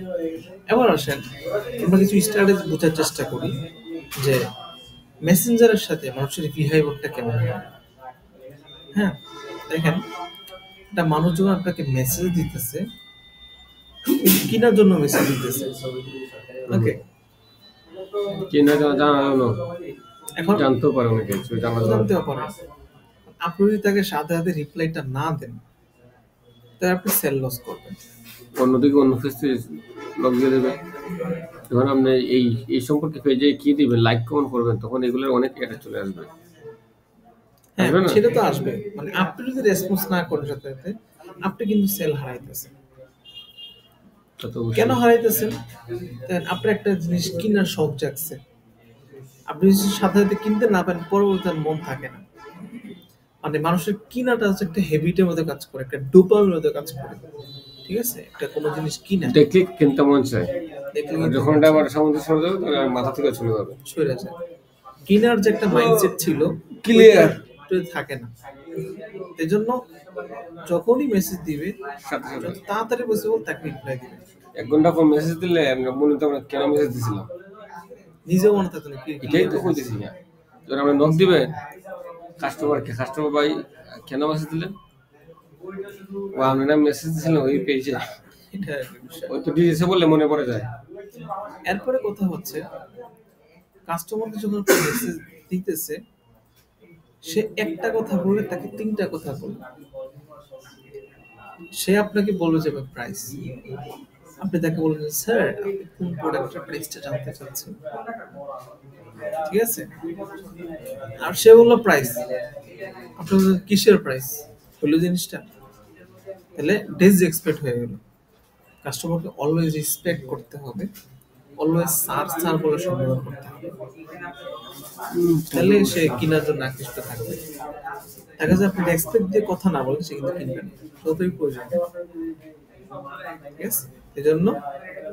এবার আসেন আমরা কিছু স্ট্র্যাটেজি বোঝার চেষ্টা করি যে মেসেঞ্জারের সাথে মানুষের বিহেভিয়ারটা কেমন হয়। হ্যাঁ, দেখেন, একটা মানুষ যখন আপনাকে মেসেজ দিতেছে, কিনার জন্য মেসেজ দিতেছে, ওকে, কি না জানানো, এখন জানতেও পারে অনেকে, জানা যায়। জানতেও পারে। আপনি যদি তাকে সাথে সাথে রিপ্লাইটা না দেন, তাহলে আপনি সেল লস করবেন। অন্যদিকে অন্য ফেসে লগ দিয়ে দেবে। যখন আপনি এই এই সম্পর্কে পেজে কি দিবেন, লাইক কমেন্ট করবেন, তখন এগুলোর অনেক এটা চলে আসবে। হ্যাঁ, আসবে না? সেটা তো আসবে। মানে আপনি যদি রেসপন্স না করেন সাথে সাথে, আপনি কিন্তু সেল হারাইতেছেন। তা তো অবশ্যই। কেন হারাইতেছেন? দেখেন, আপনার একটা জিনিস কেনার শখ জাগছে, আপনি যদি সাথে সাথে কিনতে না পারেন, পরবর্তী আর মন থাকে না। মানে মানুষের কিনাটা হচ্ছে একটা হ্যাবিটের মধ্যে কাজ করে, একটা ডোপামিনের মধ্যে কাজ করে। ঠিক আছে, একটা কোনো জিনিস কিনা দেখলে কিনতে মন চায়, দেখলে আর কিন্তু যখন এটা আবার সামনে সরে যাবে তাহলে আর মাথা থেকে চলে যাবে। সরে যায়। কিনার যে একটা মাইন্ডসেট ছিল Clear. ওইটা থাকে না। এই জন্য যখনই মেসেজ দিবে সাথে সাথে যত তাড়াতাড়ি পসিবল তাকে রিপ্লাই দিবে। 1 ঘন্টা পর মেসেজ দিলে আমরা মনে তো আমরা কেন মেসেজ দিছিলাম, নিজেও মনে থাকতো না কি এটাই তো কইতেছি না। যখন আমরা নক দিবেন কাস্টমারকে, কাস্টমার ভাই কেন মেসেজ দিলেন, ও আমরা মেসেজ দিছিলাম ওই পেজে, এটা একটা বিষয়। ওই তো ডিটেলসে বললে মনে পড়ে যায়। এরপরে কথা হচ্ছে কাস্টমারকে যখন মেসেজ দিতেছে সে একটা কথা বলে তাকে 3টা কথা বলবে। সে আপনাকে বলবে যে প্রাইস, আপনি তাকে বলবেন স্যার আপনি কোন প্রোডাক্টের প্রাইসটা জানতে চাচ্ছেন, ঠিক আছে? আর সে বললো প্রাইস, আপনি বললেন কিসের প্রাইস, হলো জিনিসটা, তাহলে ডিসরেসপেক্ট হয়ে গেল। কাস্টমারকে অলওয়েজ রেসপেক্ট করতে হবে, অলওয়েজ স্যার স্যার বলে সম্বোধন করতে হবে, তাহলে সে কেনার জন্য আকৃষ্ট থাকবে। দেখা যায় আপনি রেসপেক্ট দিয়ে কথা না বলেন সে কিন্তু কিনবেন না, যতই প্রয়োজন। ঠিক আছে, এই জন্য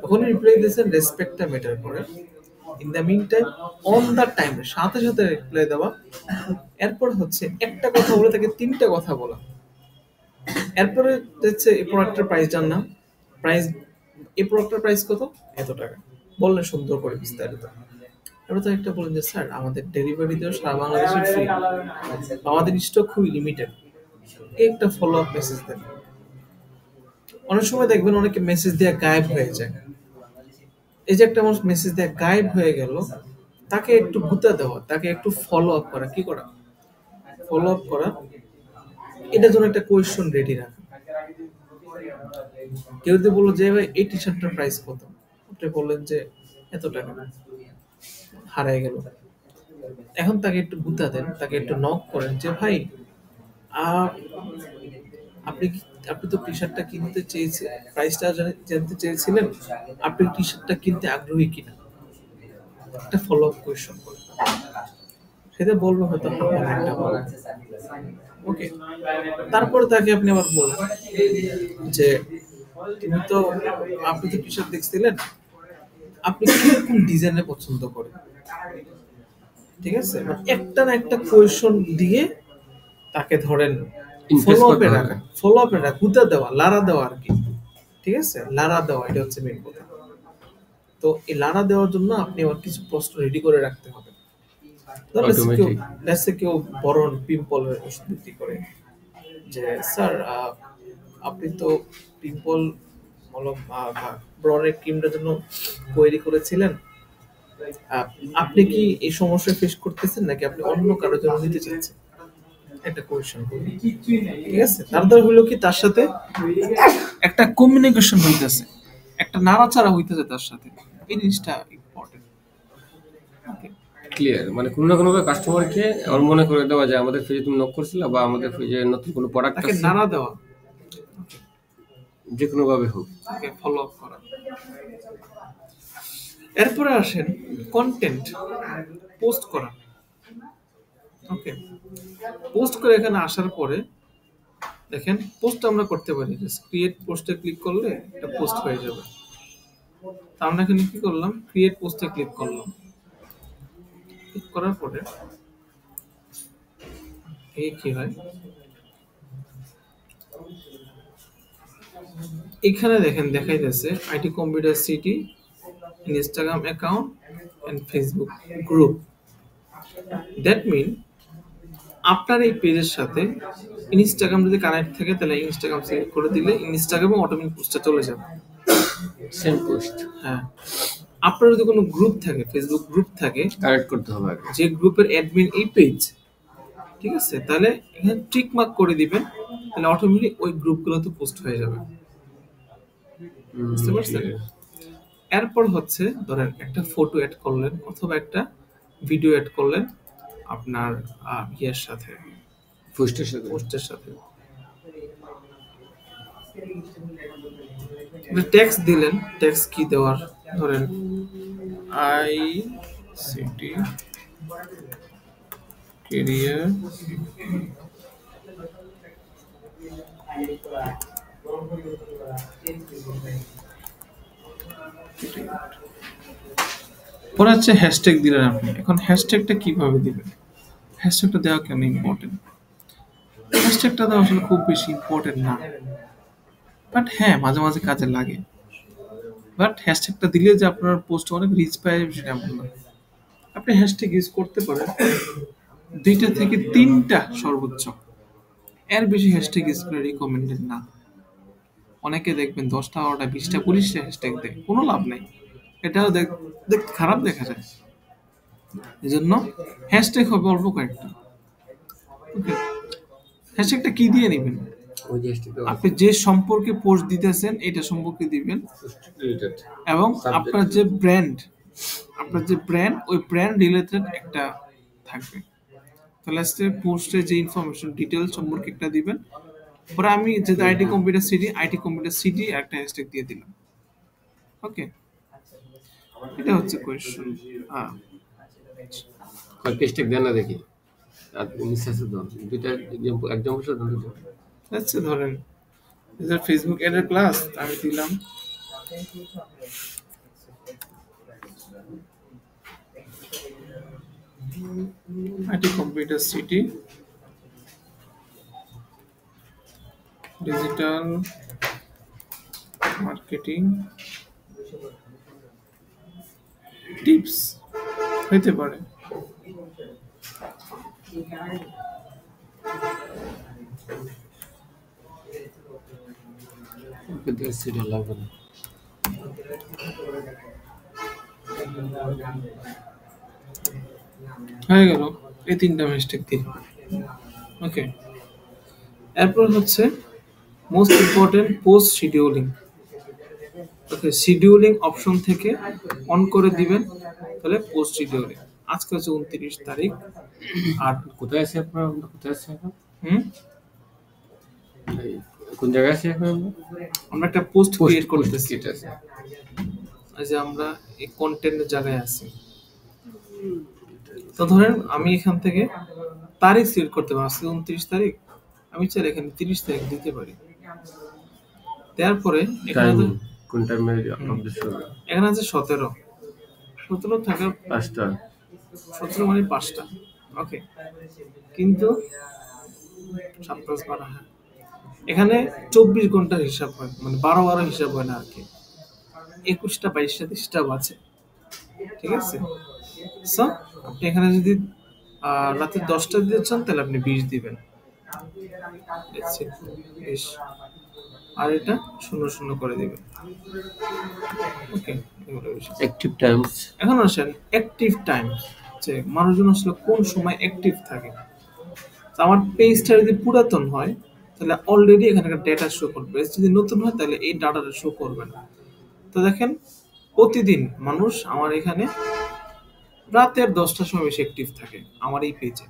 যখন রিপ্লাই দিয়েছেন রেসপেক্টটা ম্যাটার করে। In the meantime, on the time, সাথে সাথে রিপ্লাই দেওয়া। এরপর হচ্ছে একটা কথা বলে তাকে 3টা কথা বলা। এরপরে হচ্ছে এই প্রোডাক্টের প্রাইস জানলাম, প্রাইস এই প্রোডাক্টের প্রাইস কত, এত টাকা বললেন সুন্দর করে বিস্তারিত। এবার তো একটা বলেন যে স্যার আমাদের ডেলিভারি দেওয়া সারা বাংলাদেশে ফ্রি, আমাদের স্টক খুবই লিমিটেড, একটা ফলো আপ মেসেজ দেন। অনেক সময় দেখবেন অনেকে মেসেজ দেওয়া গায়েব হয়ে যায়। এই যে একটা মানুষ মেসেজ দেওয়া গায়েব হয়ে গেল, তাকে একটু গুতা দেওয়া, তাকে একটু ফলো আপ করা, কি করা, ফলো আপ করা, এটার জন্য একটা কোয়েশ্চন রেডি রাখা। কেউ যদি বললো যে ভাই এই টি শার্টটার প্রাইস কত, আপনি বললেন যে এত টাকা, হারাই গেল। এখন তাকে একটু গুতা দেন, তাকে একটু নক করেন যে ভাই আহ, আপনি তো টি শার্টটা কিনতে চেয়েছিলেন, প্রাইসটা জানতে চেয়েছিলেন, আপনি টি শার্টটা কিনতে আগ্রহী কিনা, একটা ফলো আপ কোয়েশ্চন করে সেটা বলবো হয়তো হ্যাঁ, একটা বলবো ওকে। তারপরে তাকে আপনি আবার বলবেন যে তুমি তো, আপনি তো টি শার্ট দেখছিলেন, আপনি কিরকম ডিজাইনে পছন্দ করেন, ঠিক আছে? মানে একটা না একটা কোয়েশ্চন দিয়ে তাকে ধরেন Impress ফলো করতে আপে হবে। রাখা, ফলো আপে রাখা, গুতা দেওয়া, লারা দেওয়া আর কি, ঠিক আছে? লারা দেওয়া, এটা হচ্ছে মেন কথা। তো এই লারা দেওয়ার জন্য আপনি আবার কিছু প্রশ্ন রেডি করে রাখতে হবে। ধরেন কেউ, অটোমেটিক। কেউ বরণ পিম্পলের ওষুধ বিক্রি করে, যে স্যার আপনি তো পিম্পল মলম ব্রণের ক্রিমটার জন্য কোয়েরি করেছিলেন, আপনি কি এই সমস্যা ফেস করতেছেন নাকি আপনি অন্য কারোর জন্য নিতে চাচ্ছেন, একটা কোয়েশ্চন, ঠিক আছে? তার দ্বারা হলো কি তার সাথে একটা কমিউনিকেশন হইতেছে, একটা নাড়াচাড়া হইতেছে তার সাথে, এই জিনিসটা ইম্পর্টেন্ট। ক্লিয়ার, মানে কোনো না কোনো ভাবে কাস্টমারকে আমার মনে করে দেওয়া যায় আমাদের পেজে তুমি নক করছিলে বা আমাদের পেজে নতুন কোনো প্রোডাক্ট তাকে আছে, নাড়া দেওয়া, যে কোনো ভাবে হোক। তাকে ফলো আপ করা। এরপরে আসেন কন্টেন্ট পোস্ট করা। ওকে, পোস্ট করে এখানে আসার পরে দেখেন পোস্ট আমরা করতে পারি, ক্রিয়েট পোস্টে ক্লিক করলে একটা পোস্ট হয়ে যাবে। তা আমরা এখানে কি করলাম, ক্রিয়েট পোস্টে ক্লিক করলাম, ক্লিক করার পরে এই কি হয়, এখানে দেখেন দেখাই যাচ্ছে IT computer city, Instagram account and Facebook group. That mean আপনার এই পেজের সাথে ইনস্টাগ্রাম যদি কানেক্ট থাকে তাহলে ইনস্টাগ্রাম সিলেক্ট করে দিলে ইনস্টাগ্রামে অটোমেটিক পোস্টটা চলে যাবে। সেম পোস্ট হ্যাঁ, আপনার যদি কোনো গ্রুপ থাকে, ফেসবুক গ্রুপ থাকে, কানেক্ট করতে হবে আগে। যে গ্রুপের অ্যাডমিন এই পেজ, ঠিক আছে, তাহলে এখানে টিক মার্ক করে দিবেন, তাহলে অটোমেটিক ওই গ্রুপগুলোতে পোস্ট হয়ে যাবে। বুঝতে পারছেন? এরপর হচ্ছে ধরেন একটা ফটো অ্যাড করলেন অথবা একটা ভিডিও অ্যাড করলেন আপনার ইয়ের সাথে, পোস্টের সাথে পোস্টের সাথে, টেক্সট দিলেন, টেক্সট কি দেওয়ার, ধরেন আই সিটি কেরিয়ার পরে হচ্ছে হ্যাশট্যাগ দিলেন আপনি। এখন হ্যাশট্যাগটা কিভাবে দিবেন? হ্যাশট্যাগটা দেওয়া কেন ইম্পর্টেন্ট? হ্যাশট্যাগটা দেওয়া আসলে খুব বেশি ইম্পর্টেন্ট না, বাট হ্যাঁ মাঝে মাঝে কাজে লাগে। বাট হ্যাশট্যাগটা দিলে যে আপনার পোস্ট অনেক রিচ পায় সেটা এমন না। আপনি হ্যাশট্যাগ ইউজ করতে পারেন 2টা থেকে 3টা সর্বোচ্চ, এর বেশি হ্যাশট্যাগ ইউজ করা রিকমেন্ডেড না। অনেকে দেখবেন 10টা 12টা 20টা 25টা হ্যাশট্যাগ দেয়, কোনো লাভ নাই, এটাও দেখতে খারাপ দেখা যায়। এই জন্য হ্যাশট্যাগ হবে অল্প কয়েকটা। ওকে, হ্যাশট্যাগটা কি দিয়ে নেবেন? ওই জিনিসটা তো আপনি যে সম্পর্কে পোস্ট দিতেছেন এটা সম্পর্কে দিবেন, রিলেটেড এবং সাবজেক্ট। আপনার যে ব্র্যান্ড ওই ব্র্যান্ড রিলেটেড একটা থাকবে। তাহলে আজকে পোস্টে যে ইনফরমেশন ডিটেলস সম্পর্কে একটা দিবেন। পরে আমি যেটা আইটি কম্পিউটার সিটি একটা হ্যাশট্যাগ দিয়ে দিলাম। ওকে, এটা হচ্ছে কোয়েশ্চন। হ্যাঁ, কয়েকটা স্টেক দেন না দেখি, আর নিঃশ্বাসে ধর দুইটা এক্সাম্পল সাথে ধরুন। আচ্ছা ধরেন ফেসবুক এডের ক্লাস আমি দিলাম IT computer city digital marketing tips হইতে পারে। কিন্তু সেটা লাগবে না। হয়ে গেল এই 3টা মিস্টেক দিয়ে। ওকে, এরপর হচ্ছে মোস্ট ইম্পর্টেন্ট পোস্ট শিডিউলিং। ওকে, শিডিউলিং অপশন থেকে অন করে দিবেন, তাহলে পোস্ট শিডিউলিং। আজকে হচ্ছে 29 তারিখ। আর কোথায় আছে আপনার? কোথায় আছে এখন? হুম এই কোন জায়গায় আছে এখন? আমরা একটা পোস্ট ক্রিয়েট করতেছি, কেটে আছে। এই যে আমরা এই কন্টেন্টের জায়গায় আছি। তো ধরেন আমি এখান থেকে তারিখ সিলেক্ট করতে পারি, আজকে 29 তারিখ, আমি চাইলে এখানে 30 তারিখ দিতে পারি। তারপরে এখানে টাইম তো- কোন টাইমে আপডেট করবে? এখানে আছে 17 থাকার 5টা। 17 মানে 5টা। ওকে, কিন্তু 7+12, হ্যাঁ এখানে 24 ঘন্টার হিসাব হয়, মানে 12 হিসাব হয় না আর কি। 21টা 22টা 30টা আছে, ঠিক আছে। সো আপনি এখানে যদি রাতে 10টা দিতে চান তাহলে আপনি 20 দিবেন। That's it, 20। আর এটা 0 করে দিবেন। ওকে, এগুলো বিষয়। Active Times. এখন আসেন অ্যাক্টিভ টাইম, যে মানুষজন আসলে কোন সময় অ্যাক্টিভ থাকে। তো আমার পেজটা যদি পুরাতন হয় তাহলে অলরেডি এখানে একটা ডেটা শো করবে, যদি নতুন হয় তাহলে এই ডাটাটা শো করবে না। তো দেখেন প্রতিদিন মানুষ আমার এখানে রাতের 10টার সময় বেশি অ্যাক্টিভ থাকে আমার এই পেজে,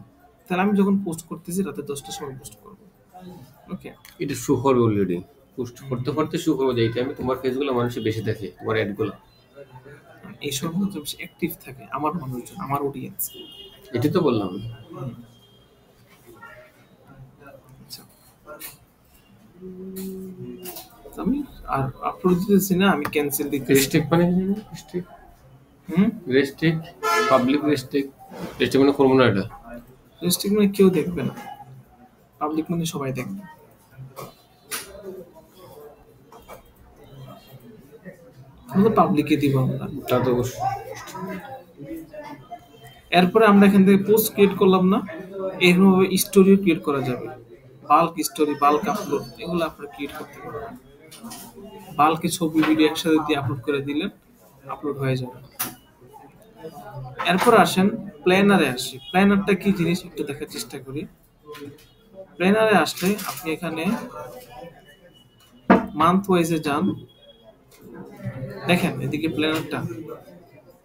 তাহলে আমি যখন পোস্ট করতেছি রাতে 10টার সময় পোস্ট করবো। ওকে, এটা শো করবে অলরেডি, পোস্ট করতে করতে শো করবে যে এই টাইমে তোমার পেজগুলো মানুষে বেশি দেখে, তোমার অ্যাডগুলো। এই সময় বেশি অ্যাক্টিভ থাকে আমার মানুষজন, আমার অডিয়েন্স। এটাই তো বললাম। আচ্ছা, তো আমি আর আপলোড দিতেছি না, আমি ক্যান্সেল দিতেছি। রেস্ট্রিক্ট মানে কি? রেস্ট্রিক্ট হুম রেস্ট্রিক্ট পাবলিক রেস্ট্রিক্ট রেস্ট্রিক্ট মানে করবো না এটা। রেস্ট্রিক্ট মানে কেউ দেখবে না, পাবলিক মানে সবাই দেখবে। আমরা পাবলিকে দিব আমরা। তা তো অবশ্যই। এরপরে আমরা এখান থেকে পোস্ট ক্রিয়েট করলাম না, এরকমভাবে স্টোরিও ক্রিয়েট করা যাবে। বাল্ক স্টোরি, বাল্ক আপলোড, এগুলো আপনারা ক্রিয়েট করতে পারবেন। বাল্কে ছবি ভিডিও একসাথে দিয়ে আপলোড করে দিলেন, আপলোড হয়ে যাবে। এরপর আসেন প্ল্যানারে আসি। প্ল্যানারটা কি জিনিস একটু দেখার চেষ্টা করি। প্ল্যানারে আসলে আপনি এখানে মান্থ ওয়াইজে যান, দেখেন এদিকে প্ল্যানারটা,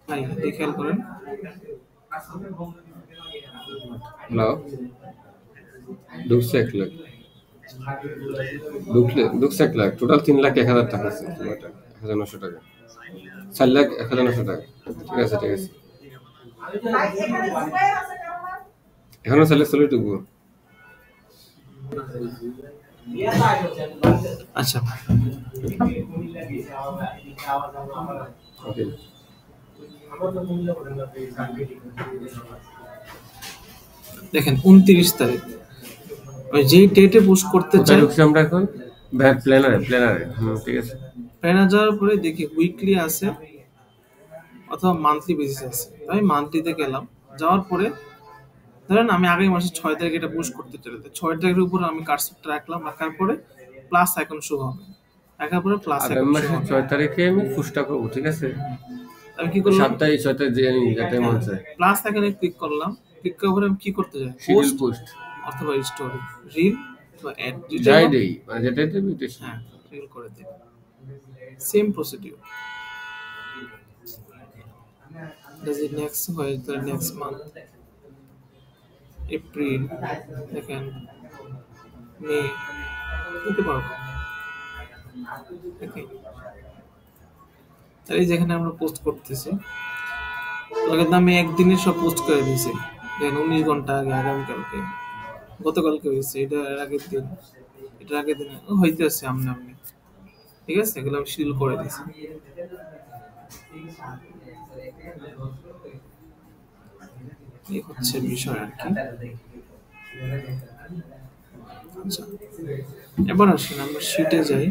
ভাই এদিকে খেয়াল করেন। হ্যালো, ঢুকছে 1 লাখ, ঢুকছে 1 লাখ, টোটাল 3,01,000 টাকা আছে, 1,900 টাকা, 4,00,000 1,900 টাকা। ঠিক আছে ঠিক আছে, এখনো চলে ঢুকবো। আচ্ছা, ওকে, দেখেন 29 তারিখ ওই যেই ডেটে পুশ করতে কোথায় চাই, ঢুকছি আমরা এখন? প্ল্যানারে, প্ল্যানারে, ঠিক আছে। প্যানা যাওয়ার পরে দেখি উইকলি আছে অথবা মান্থলি বেসিস আছে, তাই মান্থলিতে গেলাম। যাওয়ার পরে ধরেন আমি আগামী মাসের 6 তারিখে এটা পুশ করতে চাই, 6 তারিখের উপর আমি কার্সরটা রাখলাম, রাখার পরে প্লাস আইকন শো হবে, রাখার পরে প্লাস আগামী আইকন শো মাসের হবে। 6 তারিখে আমি পুশটা করবো, ঠিক আছে। আমি কি করলাম, 7 তারিখ 6 তারিখ যে আমি যেটাই মন চায়। প্লাস আইকনে ক্লিক করলাম, ক্লিক করার পরে আমি কি করতে চাই, শিডিউল পোস্ট পোস্ট অথবা স্টোরি, রিল বা অ্যাড, যাই দেই, মানে যেটাই দেবে এটাই শুনবো। হ্যাঁ রিল করে দিই, same procedure. Does it next হয় the next month, এপ্রিল, দেখেন মে, দিতে পারবো। Okay. তাই যেখানে আমরা পোস্ট করতেছি, তাহলে কিন্তু আমি একদিনে সব পোস্ট করে দিয়েছি, দেখেন 19 ঘন্টা আগে, আগামীকালকে, গতকালকে হয়েছে, এটা এর আগের দিন, এটার আগের দিন হইতেছে আমনে আমনে, ঠিক আছে, এগুলো আমি শিডিউল করে দিয়েছি। এই হচ্ছে বিষয় আর কি। আচ্ছা, এবার আসেন আমরা শিটে যাই।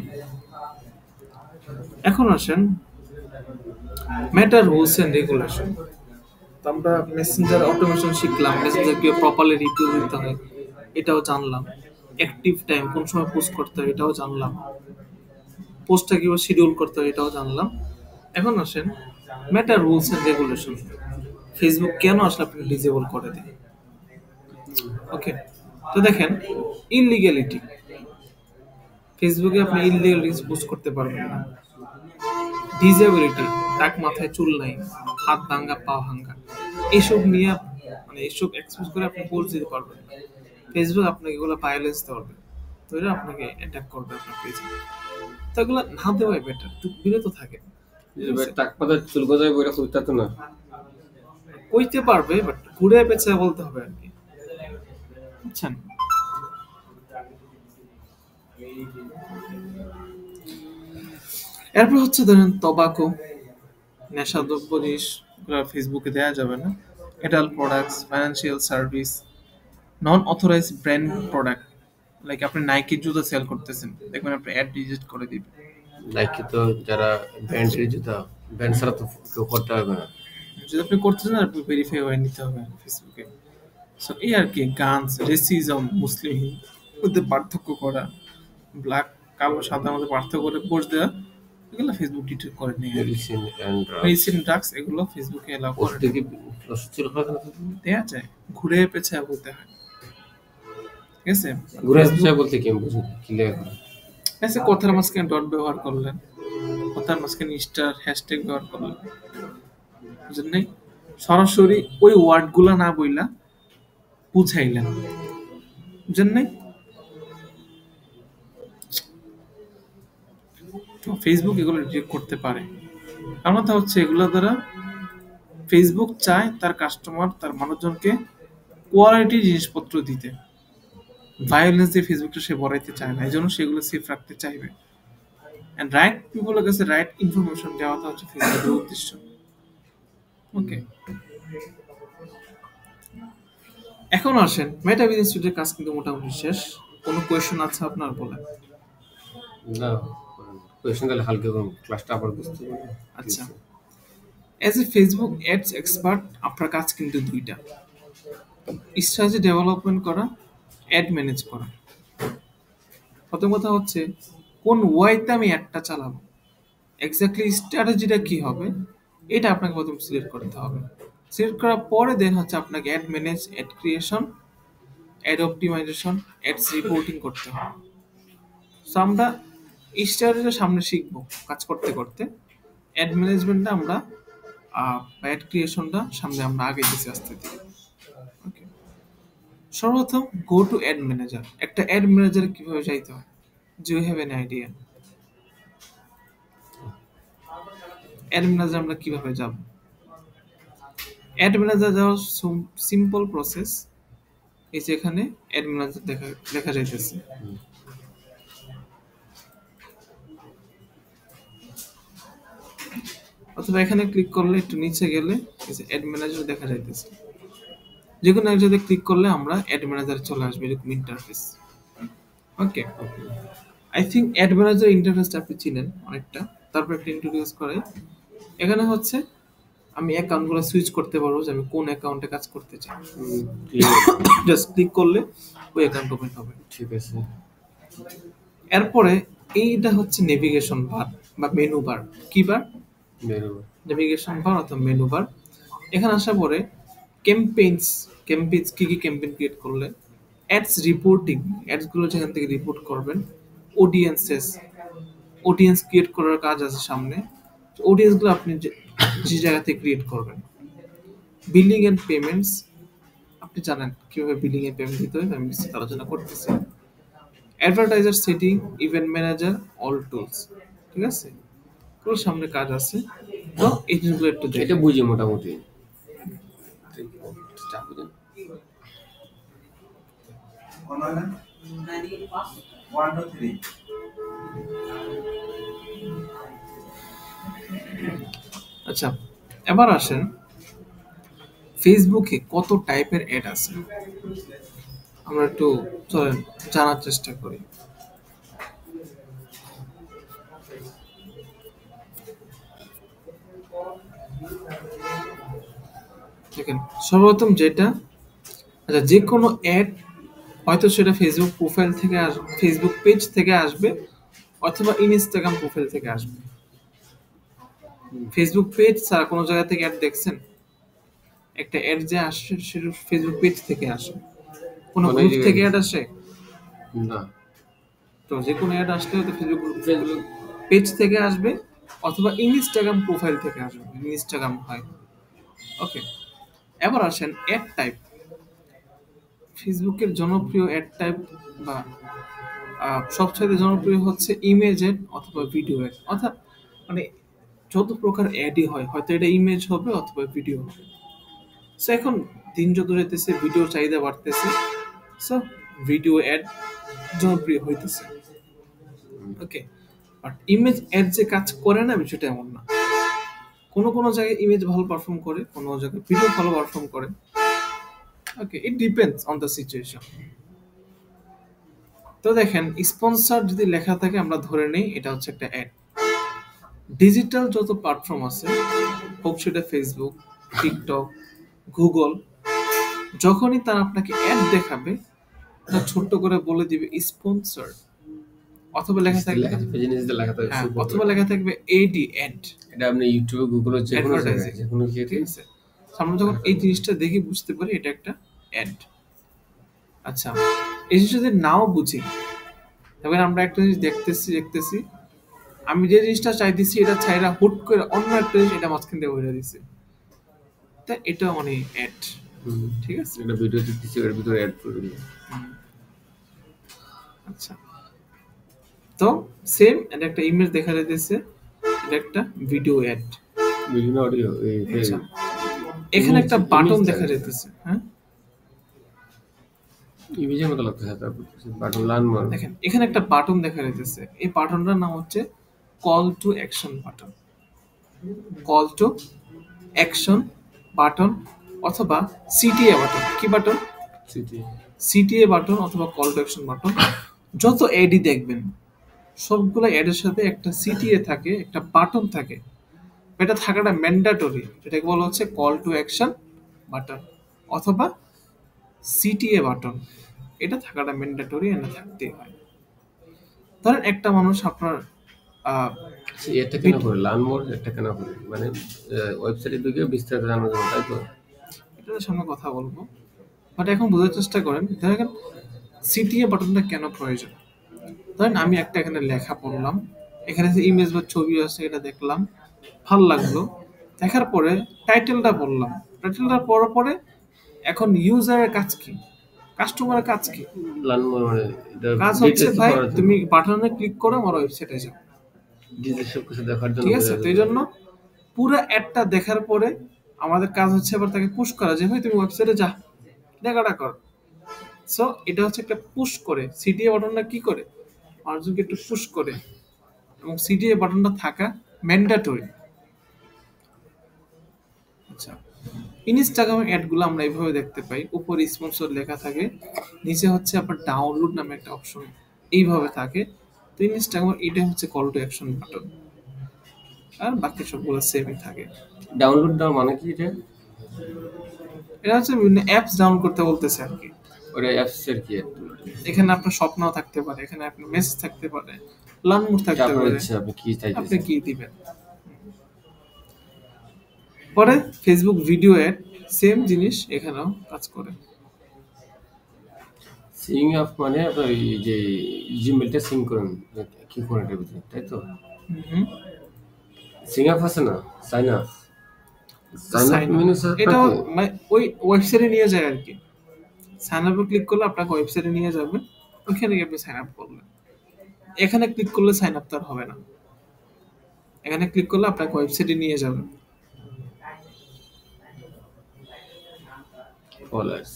এখন আসেন মেটা রুলস এন্ড রেগুলেশন। তো আমরা মেসেঞ্জার অটোমেশন শিখলাম, মেসেঞ্জারকে প্রপারলি রিপ্লাই দিতে হয় এটাও জানলাম, অ্যাক্টিভ টাইম কোন সময় পোস্ট করতে হয় এটাও জানলাম, পোস্টটা কিভাবে শিডিউল করতে হয় এটাও জানলাম। এখন আসেন মেটা রুলস এন্ড রেগুলেশন, ফেসবুক কেন আসলে আপনি ডিজেবল করে দেয়। ওকে, তো দেখেন ইললিগ্যালিটি, ফেসবুকে আপনি ইললিগাল রিলস পোস্ট করতে পারবেন না। ডিজেবিলিটি, টাক মাথায় চুল নাই, হাত ভাঙ্গা পা ভাঙ্গা, এইসব নিয়ে মানে এইসব এক্সপোজ করে আপনি পোস্ট দিতে পারবেন না। ফেসবুক আপনাকে এগুলো ভায়োলেন্স দিতে পারবে, তো এটা আপনাকে অ্যাটাক করবে আপনার পেজে। তো এগুলো না দেওয়াই বেটার, একটু বিরত থাকে। টাক পাতা চুল গজায় বইটা খুঁজতে তো না। কইতে পারবে বাট ঘুরে পেঁচে বলতে হবে আর কি, বুঝছেন। এরপর হচ্ছে ধরেন তবাকো, নেশাদ্রব্য জিনিস ফেসবুকে দেওয়া যাবে না। এডাল প্রোডাক্টস, ফাইন্যান্সিয়াল সার্ভিস, নন অথরাইজ ব্র্যান্ড প্রোডাক্ট, লাইক আপনি নাইকির জুতো সেল করতেছেন, দেখবেন আপনি অ্যাড রিজেক্ট করে দিবে। নাইকি তো যারা ব্র্যান্ডের জুতা, ব্র্যান্ড ছাড়া তো কেউ করতে পারবে না। যদি আপনি করতেছেন আপনি ভেরিফাই হয়ে নিতে হবে ফেসবুকে। সো এই আর কি, গানস, রেসিজম, মুসলিম মধ্যে পার্থক্য করা, ব্ল্যাক কালো সাদার মধ্যে পার্থক্য করে পোস্ট দেওয়া, এগুলো ফেসবুক ডিটেক্ট করে নেয় আর কি। মেডিসিন এন্ড মেডিসিন, ড্রাগস এগুলো ফেসবুকে এলাও করে ওষুধে কি ওষুধ ছিল না? দেওয়া যায়, ঘুরে পেছে বলতে হয়, ঠিক আছে। ঘুরে আসছে বলতে কি আমি বুঝি কি লেখা করে। এসে কথার মাঝখানে ডট ব্যবহার করলেন, কথার মাঝখানে স্টার হ্যাশট্যাগ ব্যবহার করলেন, বুঝলেন নাই, সরাসরি ওই ওয়ার্ডগুলো না বইলা বুঝাইলেন, বুঝলেন নাই। তো ফেসবুক এগুলো ডিটেক্ট করতে পারে। আমার কথা হচ্ছে এগুলো দ্বারা ফেসবুক চায় তার কাস্টমার, তার মানুষজনকে কোয়ালিটি জিনিসপত্র দিতে, ভায়োলেন্স দিয়ে ফেসবুকটা সে বড়াইতে চায় না, এই জন্য সেগুলো সেফ রাখতে চাইবে। অ্যান্ড রাইট পিপলের কাছে রাইট ইনফরমেশন দেওয়াটা হচ্ছে ফেসবুকের উদ্দেশ্য। ওকে, এখন আসেন মেটা বিজনেস স্টুডিওর কাজ কিন্তু মোটামুটি শেষ। কোনো কোয়েশ্চেন আছে আপনার বলে? না, কোয়েশ্চেন তাহলে হালকা করুন, ক্লাসটা আবার বুঝতে পারবো। আচ্ছা, as a Facebook ads expert আপনার কাজ কিন্তু দুইটা, স্ট্র্যাটেজি ডেভেলপমেন্ট করা, অ্যাড ম্যানেজ করা। প্রথম কথা হচ্ছে কোন ওয়াইতে আমি অ্যাডটা চালাবো, এক্স্যাক্টলি স্ট্র্যাটেজিটা কি হবে, এটা আপনাকে প্রথম সিলেক্ট করতে হবে। সিলেক্ট করার পরে দেন হচ্ছে আপনাকে ad manage, ad creation, ad optimisation, ads reporting করতে হবে। সো আমরা এই স্ট্র্যাটেজিটা সামনে শিখবো কাজ করতে করতে, অ্যাড ম্যানেজমেন্টটা আমরা অ্যাড ক্রিয়েশনটা সামনে আমরা আগে দিচ্ছি আস্তে ধীরে। ওকে, সর্বপ্রথম গো টু অ্যাড ম্যানেজার। একটা অ্যাড ম্যানেজার কিভাবে যাইতে হয়, do you have an idea? Ad manager আমরা কিভাবে যাব? অ্যাড ম্যানেজার যাওয়ার সিম্পল প্রসেস, এই যে এখানে অ্যাড ম্যানেজার দেখা যাইতেছে, অথবা এখানে ক্লিক করলে একটু নিচে গেলে অ্যাড ম্যানেজার দেখা যাইতেছে। যে কোনো এক জায়গায় ক্লিক করলে আমরা অ্যাড ম্যানেজারে চলে আসবে এরকম interface. Okay, I think ad manager ইন্টারফেসটা আপনি চিনেন অনেকটা। তারপর একটা ইন্ট্রোডিউস করে এখানে হচ্ছে আমি অ্যাকাউন্টগুলো সুইচ করতে পারবো যে আমি কোন অ্যাকাউন্টে কাজ করতে চাই। জাস্ট ক্লিক করলে ওই অ্যাকাউন্ট ওপেন হবে। ঠিক আছে। এরপরে এইটা হচ্ছে নেভিগেশন বার বা মেনু বার। কি বার? নেভিগেশন বার অথবা মেনু বার। এখানে আসার পরে ক্যাম্পেইনস কি কি ক্যাম্পেইন ক্রিয়েট করলে, অ্যাডস রিপোর্টিং, অ্যাডসগুলো যেখান থেকে রিপোর্ট করবেন, অডিয়েন্স ক্রিয়েট করার কাজ আছে সামনে। অডিয়েন্সগুলো আপনি যে জায়গা থেকে ক্রিয়েট করবেন। বিলিং এন্ড পেমেন্টস, আপনি জানেন কিভাবে বিলিং এন্ড পেমেন্ট দিতে হয়, আমি বিস্তারিত আলোচনা করতেছি। Advertiser setting, event manager, all tools. ঠিক আছে, তোর সামনে কাজ আছে, তো এই জিনিসগুলো একটু এটা দেখে বুঝি মোটামুটি। আচ্ছা, এবার আসেন ফেসবুকে কত টাইপের অ্যাড আছে আমরা একটু চলেন জানার চেষ্টা করি। দেখেন, সর্বপ্রথম যেটা, আচ্ছা, যে কোনো অ্যাড হয়তো সেটা ফেসবুক প্রোফাইল থেকে ফেসবুক পেজ থেকে আসবে অথবা ইনস্টাগ্রাম প্রোফাইল থেকে আসবে। ফেসবুক পেজ ছাড়া কোনো জায়গা থেকে অ্যাড দেখছেন? একটা অ্যাড যে আসে সেটা ফেসবুক পেজ থেকে আসে, কোনো অনেক গ্রুপ জায়গায় থেকে অ্যাড আসে? না। তো যে কোনো অ্যাড আসলে হয়তো ফেসবুক পেজ থেকে আসবে অথবা ইনস্টাগ্রাম প্রোফাইল থেকে আসবে, ইনস্টাগ্রাম হয়। ওকে, এবার আসেন অ্যাড টাইপ। ফেসবুকের জনপ্রিয় অ্যাড টাইপ বা সবচেয়ে জনপ্রিয় হচ্ছে ইমেজ অ্যাড অথবা ভিডিও অ্যাড। অর্থাৎ মানে যত প্রকার অ্যাডই হয়, হয়তো এটা ইমেজ হবে অথবা ভিডিও হবে। সো এখন দিন যত যেতেছে ভিডিওর চাহিদা বাড়তেছে, সো ভিডিও অ্যাড জনপ্রিয় হইতেছে। ওকে, বাট ইমেজ অ্যাড যে কাজ করে না বিষয়টা এমন না। কোনো কোনো জায়গায় ইমেজ ভালো পারফর্ম করে, কোনো জায়গায় ভিডিও ভালো পারফর্ম করে। Okay, it depends on the situation. তো দেখেন, স্পন্সর যদি লেখা থাকে আমরা ধরে নেই এটা হচ্ছে একটা অ্যাড। ডিজিটাল যত প্ল্যাটফর্ম আছে, হোক সেটা ফেসবুক, টিকটক, গুগল, যখনই তারা আপনাকে অ্যাড দেখাবে তা ছোট্ট করে বলে দিবে স্পন্সর, অথবা লেখা থাকবে হ্যাঁ, অথবা লেখা থাকবে এডি অ্যাড। এটা আপনি ইউটিউবে গুগলে যে কোনো জায়গায় যে কোনো ঠিক আছে, আমরা যখন এই জিনিসটা দেখে বুঝতে পারি এটা একটা অ্যাড। আচ্ছা, এই জিনিস যদি নাও বুঝি, তবে আমরা একটা জিনিস দেখতেছি আমি যে জিনিসটা চাইতেছি এটা ছাইরা হুট করে অন্য একটা জিনিস এটা মাঝখান দিয়ে বলে দিছে, তা এটা মানে অ্যাড। ঠিক আছে, এটা ভিডিও দেখতেছি এর ভিতরে অ্যাড করে দিল। আচ্ছা, তো সেম এটা একটা ইমেজ দেখা যাইতেছে, এটা একটা ভিডিও অ্যাড, ভিডিও অডিও। আচ্ছা, এখানে একটা বাটন দেখা যাইতেছে, হ্যাঁ ইমেজের মতো লাগতেছে। তারপর বাটন লার্ন মার, দেখেন এখানে একটা বাটন দেখা যাইতেছে, এই বাটনটার নাম হচ্ছে call to action button. Call to action button অথবা সিটিএ বাটন। কি বাটন? সিটিএ বাটন অথবা কল টু অ্যাকশন বাটন। যত অ্যাডই দেখবেন সবগুলো অ্যাডের সাথে একটা সিটিএ থাকে, একটা বাটন থাকে, এটা থাকাটা ম্যান্ডেটরি। এটাকে বলা হচ্ছে কল টু অ্যাকশন বাটন অথবা সিটিএ বাটন। এটা থাকাটা ম্যান্ডেটরি, এটা থাকতেই হয়। ধরেন একটা মানুষ আপনার এটা কেন করে লার্ন মোর, এটা কেন করে মানে ওয়েবসাইটে ঢুকে বিস্তারিত জানার জন্য, তাই তো? এটার সামনে কথা বলবো, বাট এখন বোঝার চেষ্টা করেন। দেখেন সিটিএ বাটনটা কেন প্রয়োজন। ধরেন আমি একটা এখানে লেখা পড়লাম, এখানে যে ইমেজ বা ছবি আছে এটা দেখলাম, ভাল লাগলো, দেখার পরে টাইটেলটা পড়লাম, টাইটেলটা পড়ার পরে এখন ইউজারের কাজ কি, কাস্টমারের কাজ কি? লার্ন মোর মানে কাজ হচ্ছে ভাই তুমি বাটনে ক্লিক করো আমার ওয়েবসাইটে যাও, ডিটেইলস সব কিছু দেখার জন্য। ঠিক আছে, তো এই জন্য পুরো অ্যাডটা দেখার পরে আমাদের কাজ হচ্ছে এবার তাকে পুশ করা, যে ভাই তুমি ওয়েবসাইটে যা, দেখাটা কর। সো এটা হচ্ছে একটা পুশ করে, সিটিএ বাটনটা কি করে মানুষজনকে একটু পুশ করে, এবং সিটিএ বাটনটা থাকা ম্যান্ডেটরি। আচ্ছা, ইনস্টাগ্রামের অ্যাডগুলো আমরা এইভাবে দেখতে পাই, উপরে স্পন্সর লেখা থাকে, নিচে হচ্ছে আপনার ডাউনলোড নামে একটা অপশন এইভাবে থাকে। তো ইনস্টাগ্রাম এটা হচ্ছে কল টু অ্যাকশন বাটন, আর বাকি সবগুলো সেমই থাকে। ডাউনলোড দেওয়া মানে কি এটা? এটা হচ্ছে বিভিন্ন অ্যাপস ডাউনলোড করতে বলতেছে আর কি। ওটা অ্যাপস এর কি? এখানে আপনার স্বপ্নও থাকতে পারে, এখানে আপনার মেসেজ থাকতে পারে, লার্ন মোড থাকতে আপনার পারে, ইচ্ছা আপনি কি আপনি চাইতেছেন। কি দিবেন। পরে ফেসবুক ভিডিও অ্যাড, সেম জিনিস এখানেও কাজ করে। সিং আপ মানে আপনার এই যে জিমেলটা সিং করেন, কি করেন এটার ভিতরে, তাই তো? হুম, সিং আপ আছে না, sign up. Sign up sign up means এটাও আপনাকে মানে ওই ওয়েবসাইটে নিয়ে যায় আর কি। সাইন আপে ক্লিক করলে আপনাকে ওয়েবসাইটে নিয়ে যাবে, ওইখানে গিয়ে আপনি সাইন আপ করলেন। এখানে ক্লিক করলে সাইন আপ তো আর হবে না, এখানে ক্লিক করলে আপনাকে ওয়েবসাইটে নিয়ে যাবে। ফলোয়ার্স।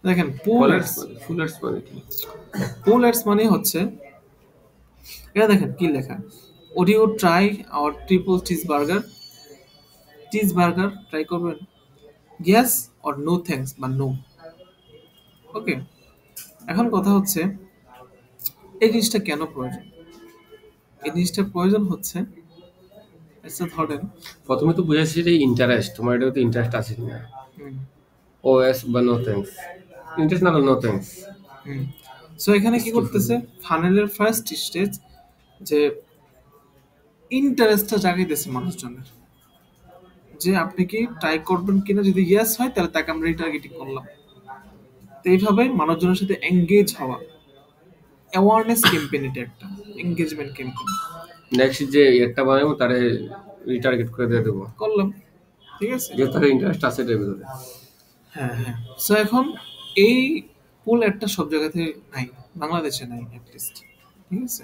দেখেন পুল ফলোয়ার্স অ্যাডস, মানে ফুলার্স মানে কি? পুল অ্যাডস মানে হচ্ছে, এটা দেখেন কি লেখা, would you try our triple cheese burger try করবেন, গ্যাস অর নো থ্যাঙ্কস বা নো। ওকে, এখন কথা হচ্ছে এই জিনিসটা কেন প্রয়োজন। এই জিনিসটা প্রয়োজন হচ্ছে, আচ্ছা ধরেন, প্রথমে তো বুঝাচ্ছি যে ইন্টারেস্ট, তোমার এটাতে ইন্টারেস্ট আছে কিনা। হুম, ওএস বা নো থ্যাঙ্কস, ইন্টারেস্ট না নো থ্যাঙ্কস। হুম, সো এখানে কি করতেছে, ফানেলের ফার্স্ট স্টেজ যে ইন্টারেস্টটা জাগাইতেছে মানুষজনের, যে আপনি কি ট্রাই করবেন কিনা, যদি ইয়েস হয় তাহলে তাকে আমরা রিটার্গেটিং করলাম। তো এইভাবে মানুষজনের সাথে এঙ্গেজ হওয়া, অ্যাওয়ারনেস ক্যাম্পেইন, এটা একটা এঙ্গেজমেন্ট ক্যাম্পেইন নেক্সট যে একটা বানাবো তারে রিটার্গেট করে দিয়ে দেবো, করলাম, ঠিক আছে। যেহেতু তার ইন্টারেস্ট আছে এটার ভিতরে। হ্যাঁ হ্যাঁ, সো এখন এই পুল একটা সব জায়গাতে নাই, বাংলাদেশে নাই অ্যাটলিস্ট, ঠিক আছে।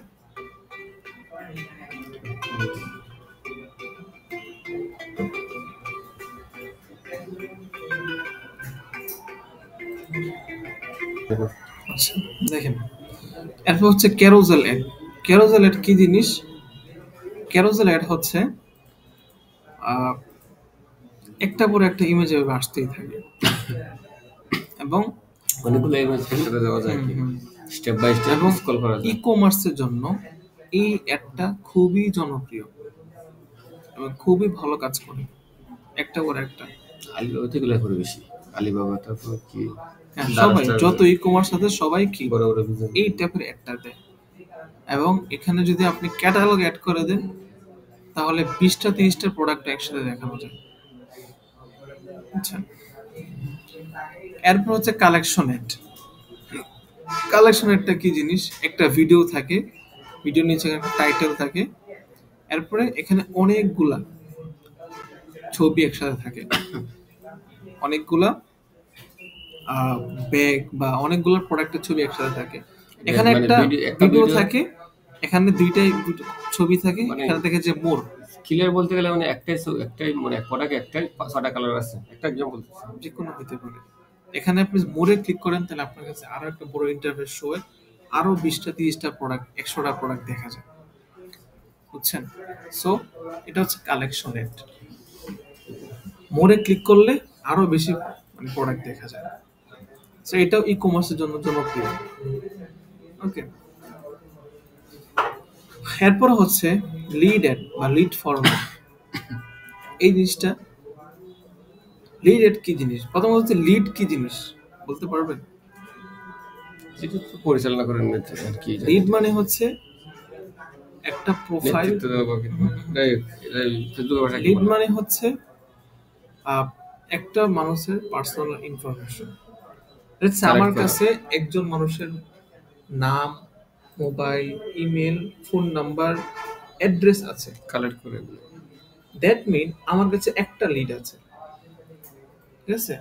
আচ্ছা, দেখেন, এরপর হচ্ছে ক্যারোজেল অ্যাড। ক্যারোজেল অ্যাড কি জিনিস? ক্যারোজেল অ্যাড হচ্ছে আহ, একটা পর একটা ইমেজ এভাবে আসতেই থাকে, এবং অনেকগুলো ইমেজ একসাথে দেওয়া যায় কি, স্টেপ বাই স্টেপ এবং স্ক্রল করা ই যায়। কমার্সের জন্য এই অ্যাডটা খুবই জনপ্রিয় এবং খুবই ভালো কাজ করে, একটা পর একটা। আলিবাবা থেকে করে বেশি, আলিবাবা তারপর কি হ্যাঁ, সবাই দারাস্টার, যত ই কমার্স আছে সবাই কি বড় বড় বিজনেস। এই টাইপের অ্যাডটা দেয়। এবং এখানে যদি আপনি ক্যাটালগ অ্যাড করে দেন, তাহলে 20টা 30টা প্রোডাক্ট একসাথে দেখানো যায়। আচ্ছা, এরপর হচ্ছে কালেকশন অ্যাড। কালেকশন অ্যাডটা কি জিনিস? একটা ভিডিও থাকে, ভিডিও নিচে একটা টাইটেল থাকে, এরপরে এখানে অনেকগুলা ছবি একসাথে থাকে, অনেকগুলা ব্যাগ বা অনেকগুলো প্রোডাক্টের ছবি একসাথে থাকে। এখানে মানে একটা একটা ভিডিও ভিডিও থাকে, এখানে দুটো ছবি থাকে, মানে এখানে থাকে যে মোর, ক্লিয়ার বলতে গেলে মানে একটাই মানে প্রোডাক্ট একটাই 6টা কালার আছে, একটা এক্সাম্পল দিচ্ছি। যে কোনো হতে পারে। এখানে আপনি মোড়ে ক্লিক করেন, তাহলে আপনার কাছে আরো একটা বড় ইন্টারফেস শো হয়, আরো 20টা 30টা প্রোডাক্ট, 100টা প্রোডাক্ট দেখা যায়, বুঝছেন। সো এটা হচ্ছে কালেকশন এড। মোড়ে ক্লিক করলে আরো বেশি মানে প্রোডাক্ট দেখা যায়। সো এটাও ই কমার্সের জন্য জনপ্রিয়। ওকে, এরপর হচ্ছে লিড এড বা লিড ফরম্যাট। এই জিনিসটা, লিড এড কি জিনিস? প্রথমত হচ্ছে লিড কি জিনিস বলতে পারবেন? যেটা তো পরিচালনা করেন আর কি জানি। লিড মানে হচ্ছে একটা প্রোফাইল। নেতৃত্ব দেওয়া বা কি। এটাই ফেসবুকের ভাষায় কি লিড বলে? মানে হচ্ছে আহ, একটা মানুষের পার্সোনাল ইনফরমেশন। আমার কালেক্ট করা, কাছে একজন মানুষের নাম, mobile, email, phone number, address আছে। কালেক্ট করে এগুলো। দ্যাট মিন আমার কাছে একটা লিড আছে, ঠিক আছে।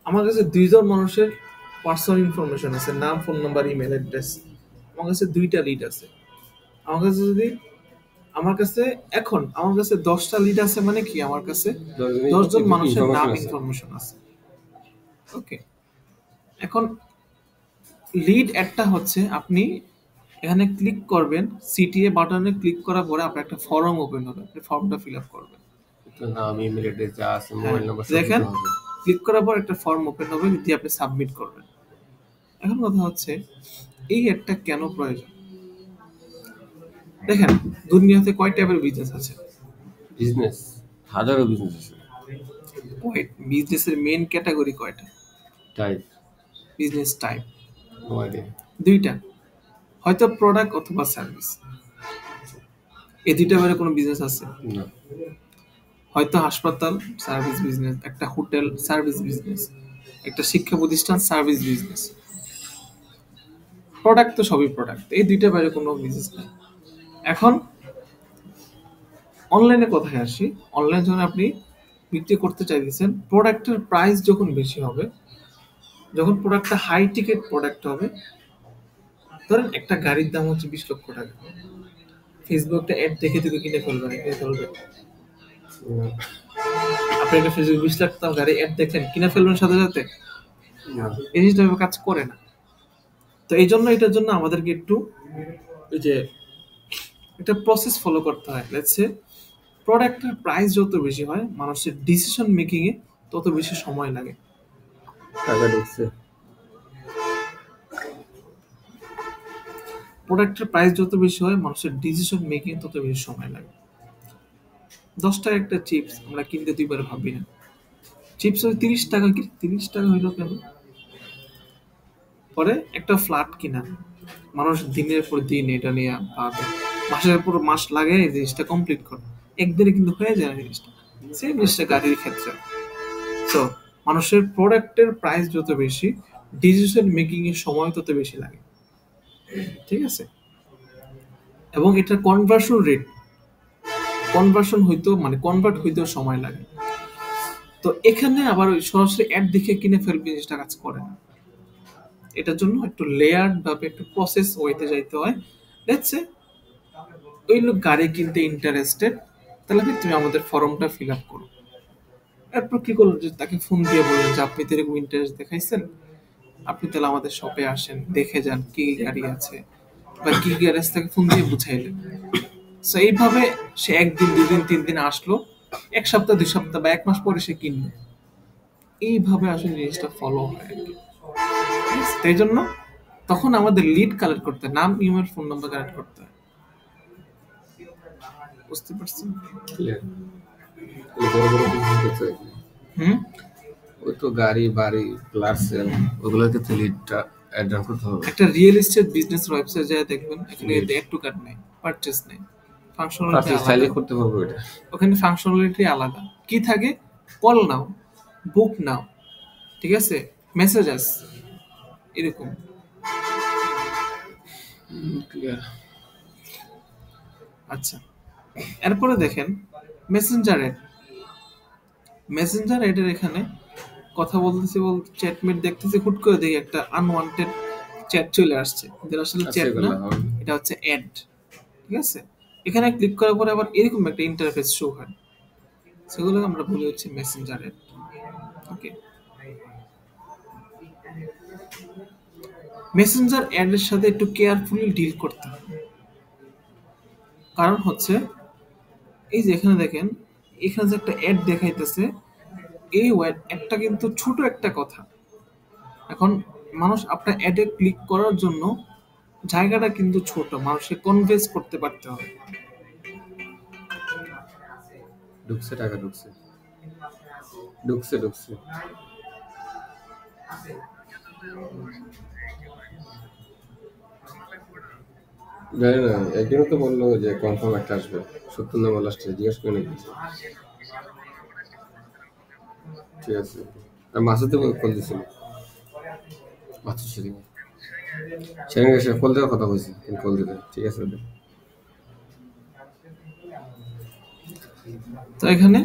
আমার কাছে 2জন মানুষের পার্সোনাল ইনফরমেশন আছে, নাম, ফোন নাম্বার, ইমেল অ্যাড্রেস। আমার কাছে 2টা লিড আছে। আমার কাছে যদি আমার কাছে এখন আমার কাছে 10টা লিড আছে, মানে কি আমার কাছে 10জন মানুষের নাম ইনফরমেশন আছে। ইনফরমেশন আছে। ওকে, এখন লিড একটা হচ্ছে, আপনি এখানে ক্লিক করবেন, সিটিএ বাটনে ক্লিক করার পরে আপনার একটা ফর্ম ওপেন হবে, আপনি ফর্মটা ফিল আপ করবেন। তো নাম, ইমেল অ্যাড্রেস যা আছে, হ্যাঁ, মোবাইল নাম্বার সব দেখেন দিতে হবে। ক্লিক করার পর একটা ফর্ম ওপেন হবে, দিয়ে আপনি সাবমিট করবেন। এখন কথা হচ্ছে এই অ্যাডটা কেন প্রয়োজন? দেখেন দুনিয়াতে কয় টাইপের বিজনেস আছে? বিজনেস, হাজারো বিজনেস আছে। বিজনেসের মেইন ক্যাটাগরি কয়টা? Type, business type no idea. দুইটা, হয়তো প্রোডাক্ট অথবা সার্ভিস। এই দুইটা বাইরে কোনো বিজনেস আছে? না, হয়তো হাসপাতাল সার্ভিস বিজনেস, একটা হোটেল সার্ভিস বিজনেস, একটা শিক্ষা প্রতিষ্ঠান সার্ভিস বিজনেস। প্রোডাক্ট তো সবই প্রোডাক্ট, এই দুইটা বাইরে কোনো বিজনেস নাই। এখন অনলাইনে কথায় আসি। অনলাইন যখন আপনি বিক্রি করতে চাইতেছেন, প্রোডাক্টের প্রাইস যখন বেশি হবে, যখন প্রোডাক্টটা হাই টিকেট প্রোডাক্ট হবে, ধরেন একটা গাড়ির দাম হচ্ছে 20 লক্ষ টাকা, ফেসবুকটা অ্যাড দেখে দেখে কিনে ফেলবেন, কিনে ফেলবে। আপনি একটা ফেসবুক 20 লাখ টাকা গাড়ি অ্যাড দেখলেন, কিনে ফেলবেন সাথে সাথে? না, এই জিনিসটা এভাবে কাজ করে না। তো এই জন্য এটার জন্য আমাদেরকে একটু ওই যে একটা প্রসেস ফলো করতে হয়। লেটস সে প্রোডাক্টের প্রাইস যত বেশি হয়, মানুষের ডিসিশন মেকিং এ তত বেশি সময় লাগে। টাকা ঢুকছে। প্রোডাক্টের প্রাইস যত বেশি হয়, মানুষের ডিসিশন মেকিং তত বেশি সময় লাগে। 10 টাকা একটা চিপস আমরা কিনতে দুইবার ভাবি না। চিপস ওই 30 টাকা, কি 30 টাকা হইলো কেন? পরে একটা ফ্ল্যাট কিনা, মানুষ দিনের পর দিন এটা নিয়ে ভাবে, মাসের পর মাস লাগে এই জিনিসটা কমপ্লিট করে, একদিনে কিন্তু হয়ে যায় না জিনিসটা। সেম জিনিসটা গাড়ির ক্ষেত্রে। তো মানুষের প্রোডাক্টের প্রাইস যত বেশি, ডিসিশন মেকিং এর সময় তত বেশি লাগে, ঠিক আছে? এবং এটা কনভার্সন রেট, কনভার্সন হইতেও মানে কনভার্ট হইতেও সময় লাগে। তো এখানে আবার ওই সরাসরি অ্যাড দেখে কিনে ফেলবে, জিনিসটা কাজ করে না। এটার জন্য একটু লেয়ার্ড ভাবে একটু প্রসেস ওয়েতে যাইতে হয়। লেটস সে ওই লোক গাড়ি কিনতে ইন্টারেস্টেড, তাহলে কি তুমি আমাদের ফর্মটা ফিল আপ করো। এরপর কি করলো, যে তাকে ফোন দিয়ে বললেন যে আপনি তো এরকম ইন্টারেস্ট দেখাইছেন, আপনি তাহলে আমাদের শপে আসেন, দেখে যান কি গাড়ি আছে বা কি গ্যারেজ, তাকে ফোন দিয়ে বুঝাইলেন। সো এইভাবে সে 1 দিন 2 দিন 3 দিন আসলো, 1 সপ্তাহ 2 সপ্তাহ বা 1 মাস পরে সে কিনলো। এইভাবে আসলে জিনিসটা ফলো হয় আর কি। তাই জন্য তখন আমাদের লিড কালেক্ট করতে হয়, নাম, ইমেল, ফোন নাম্বার কালেক্ট করতে হয়। বুঝতে পারছেন? ক্লিয়ার। বড় বড় বিজনেস করতে হয়। হুম। ওই তো গাড়ি, বাড়ি, পার্সেল, ওগুলোর ক্ষেত্রে লিডটা অ্যাড ডাউন করতে হবে। একটা রিয়েল এস্টেট বিজনেস ওয়েবসাইট যায় দেখবেন, এখানে Lead। অ্যাড টু কার্ট নেই, পারচেজ নেই, ফাংশনালিটি পার্সেল চাইলে আলাদা। করতে পারবো এটা। ওখানে ফাংশনালিটি আলাদা। কি থাকে? কল নাও, বুক নাও, ঠিক আছে, মেসেজেস, এরকম। ক্লিয়ার। আচ্ছা, এরপরে দেখেন মেসেঞ্জার অ্যাড। মেসেঞ্জার অ্যাডের এখানে কথা বলতেছি, চ্যাটমেট দেখতেছি, হুট করে দেখি একটা আনওয়ান্টেড চ্যাট চলে আসছে, যেটা আসলে আচ্ছা, চ্যাট না, এগুলো হবে। এটা হচ্ছে অ্যাড। ঠিক আছে, এখানে ক্লিক করার পরে আবার এরকম একটা ইন্টারফেস শো হয়, সেগুলো আমরা বলি হচ্ছে মেসেঞ্জার অ্যাড। ওকে, মেসেঞ্জার অ্যাডের সাথে একটু কেয়ারফুলি ডিল করতে হবে। কারণ হচ্ছে এই যে এখানে দেখেন, এখানে যে একটা অ্যাড দেখাইতেছে, এই অ্যাডটা কিন্তু ছোট একটা কথা। এখন মানুষ আপনার অ্যাডে ক্লিক করার জন্য জায়গাটা কিন্তু ছোট, মানুষকে কনভিন্স করতে পারতে হবে। ঢুকছে, টাকা ঢুকছে, ঢুকছে ঢুকছে। জানি না, একজনও তো বললো যে কনফার্ম একটা আসবে, 70 নম্বর লাস্টে জিজ্ঞেস করে নাকি। ঠিক আছে, আর মাসুদে কল দিছিল, মাসুদ সেদিন সেদিন এসে কল দেওয়ার কথা বলছি, কিন্তু কল দিবে। ঠিক আছে ওদের। তো এখানে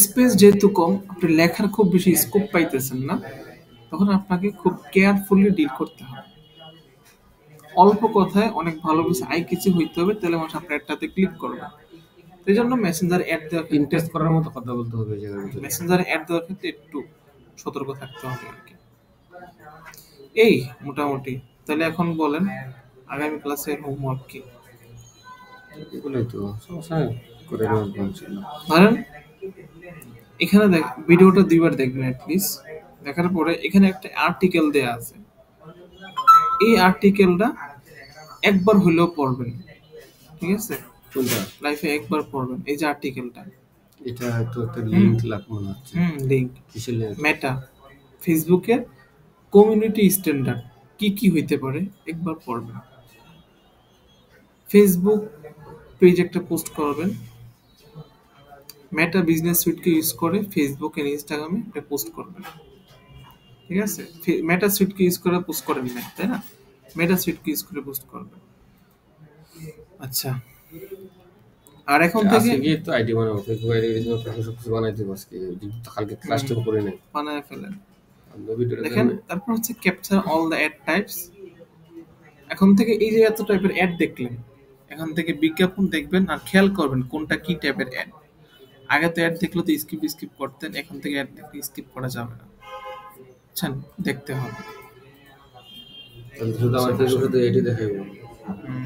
স্পেস যেহেতু কম, আপনি লেখার খুব বেশি স্কোপ পাইতেছেন না, তখন আপনাকে খুব কেয়ারফুলি ডিল করতে হবে। অল্প কথায় অনেক ভালো কিছু আই কিছু হইতে হবে, তাহলে মানুষ আপনার অ্যাডটাতে ক্লিক করবে। এই জন্য মেসেঞ্জার অ্যাড দেওয়ার ক্ষেত্রে, ইন্টারেস্ট করার মতো কথা বলতে হবে এই জায়গার ভিতরে। মেসেঞ্জার অ্যাড দেওয়ার ক্ষেত্রে একটু সতর্ক থাকতে হবে আর কি। এই মোটামুটি। তাহলে এখন বলেন আগামী ক্লাসের হোমওয়ার্ক কি? এগুলোই তো সমস্যা নেই। করে নেওয়ার প্ল্যান ছিল। ধরেন এখানে দেখ, ভিডিওটা 2 বার দেখবেন অ্যাটলিস্ট। দেখার পরে এখানে একটা আর্টিকেল দেয়া আছে, এই আর্টিকেলটা একবার হলেও পড়বেন, ঠিক আছে? কোনটা? লাইফে একবার পড়বেন এই যে আর্টিকেলটা। এটা তো একটা লিঙ্ক লাগ মনে হচ্ছে। লিঙ্ক কিসের লিঙ্ক? মেটা ফেসবুকের কমিউনিটি স্ট্যান্ডার্ড কি কি হইতে পারে একবার পড়বেন। ফেসবুক পেজ একটা পোস্ট করবেন, মেটা বিজনেস সুইটকে ইউজ করে ফেসবুক এর ইনস্টাগ্রামে একটা পোস্ট করবেন, ঠিক আছে? মেটা সুইটকে ইউজ করে পোস্ট করেন না, তাই না? মেটা সুইটকে ইউজ করে পোস্ট করবেন। আচ্ছা, আর এখন থেকে আজকে গিয়ে তো আইডি বানাবো, ফেসবুক আইডি সব কিছু বানাইতে হবে আজকে, কালকে ক্লাসটা করে নেই। বানায় ফেলেন। ভিডিওটা দেখেন তারপর হচ্ছে capture all the ad types. এখন থেকে এই যে এত টাইপের অ্যাড দেখলেন, এখন থেকে বিজ্ঞাপন দেখবেন আর খেয়াল করবেন কোনটা কি টাইপের অ্যাড। আগে তো অ্যাড দেখলে তো স্কিপ করতেন, এখন থেকে অ্যাড দেখলে স্কিপ করা যাবে না, বুঝছেন? দেখতে হবে। শুধু আমার ফেসবুকে তো এটি দেখাইবো। হুম।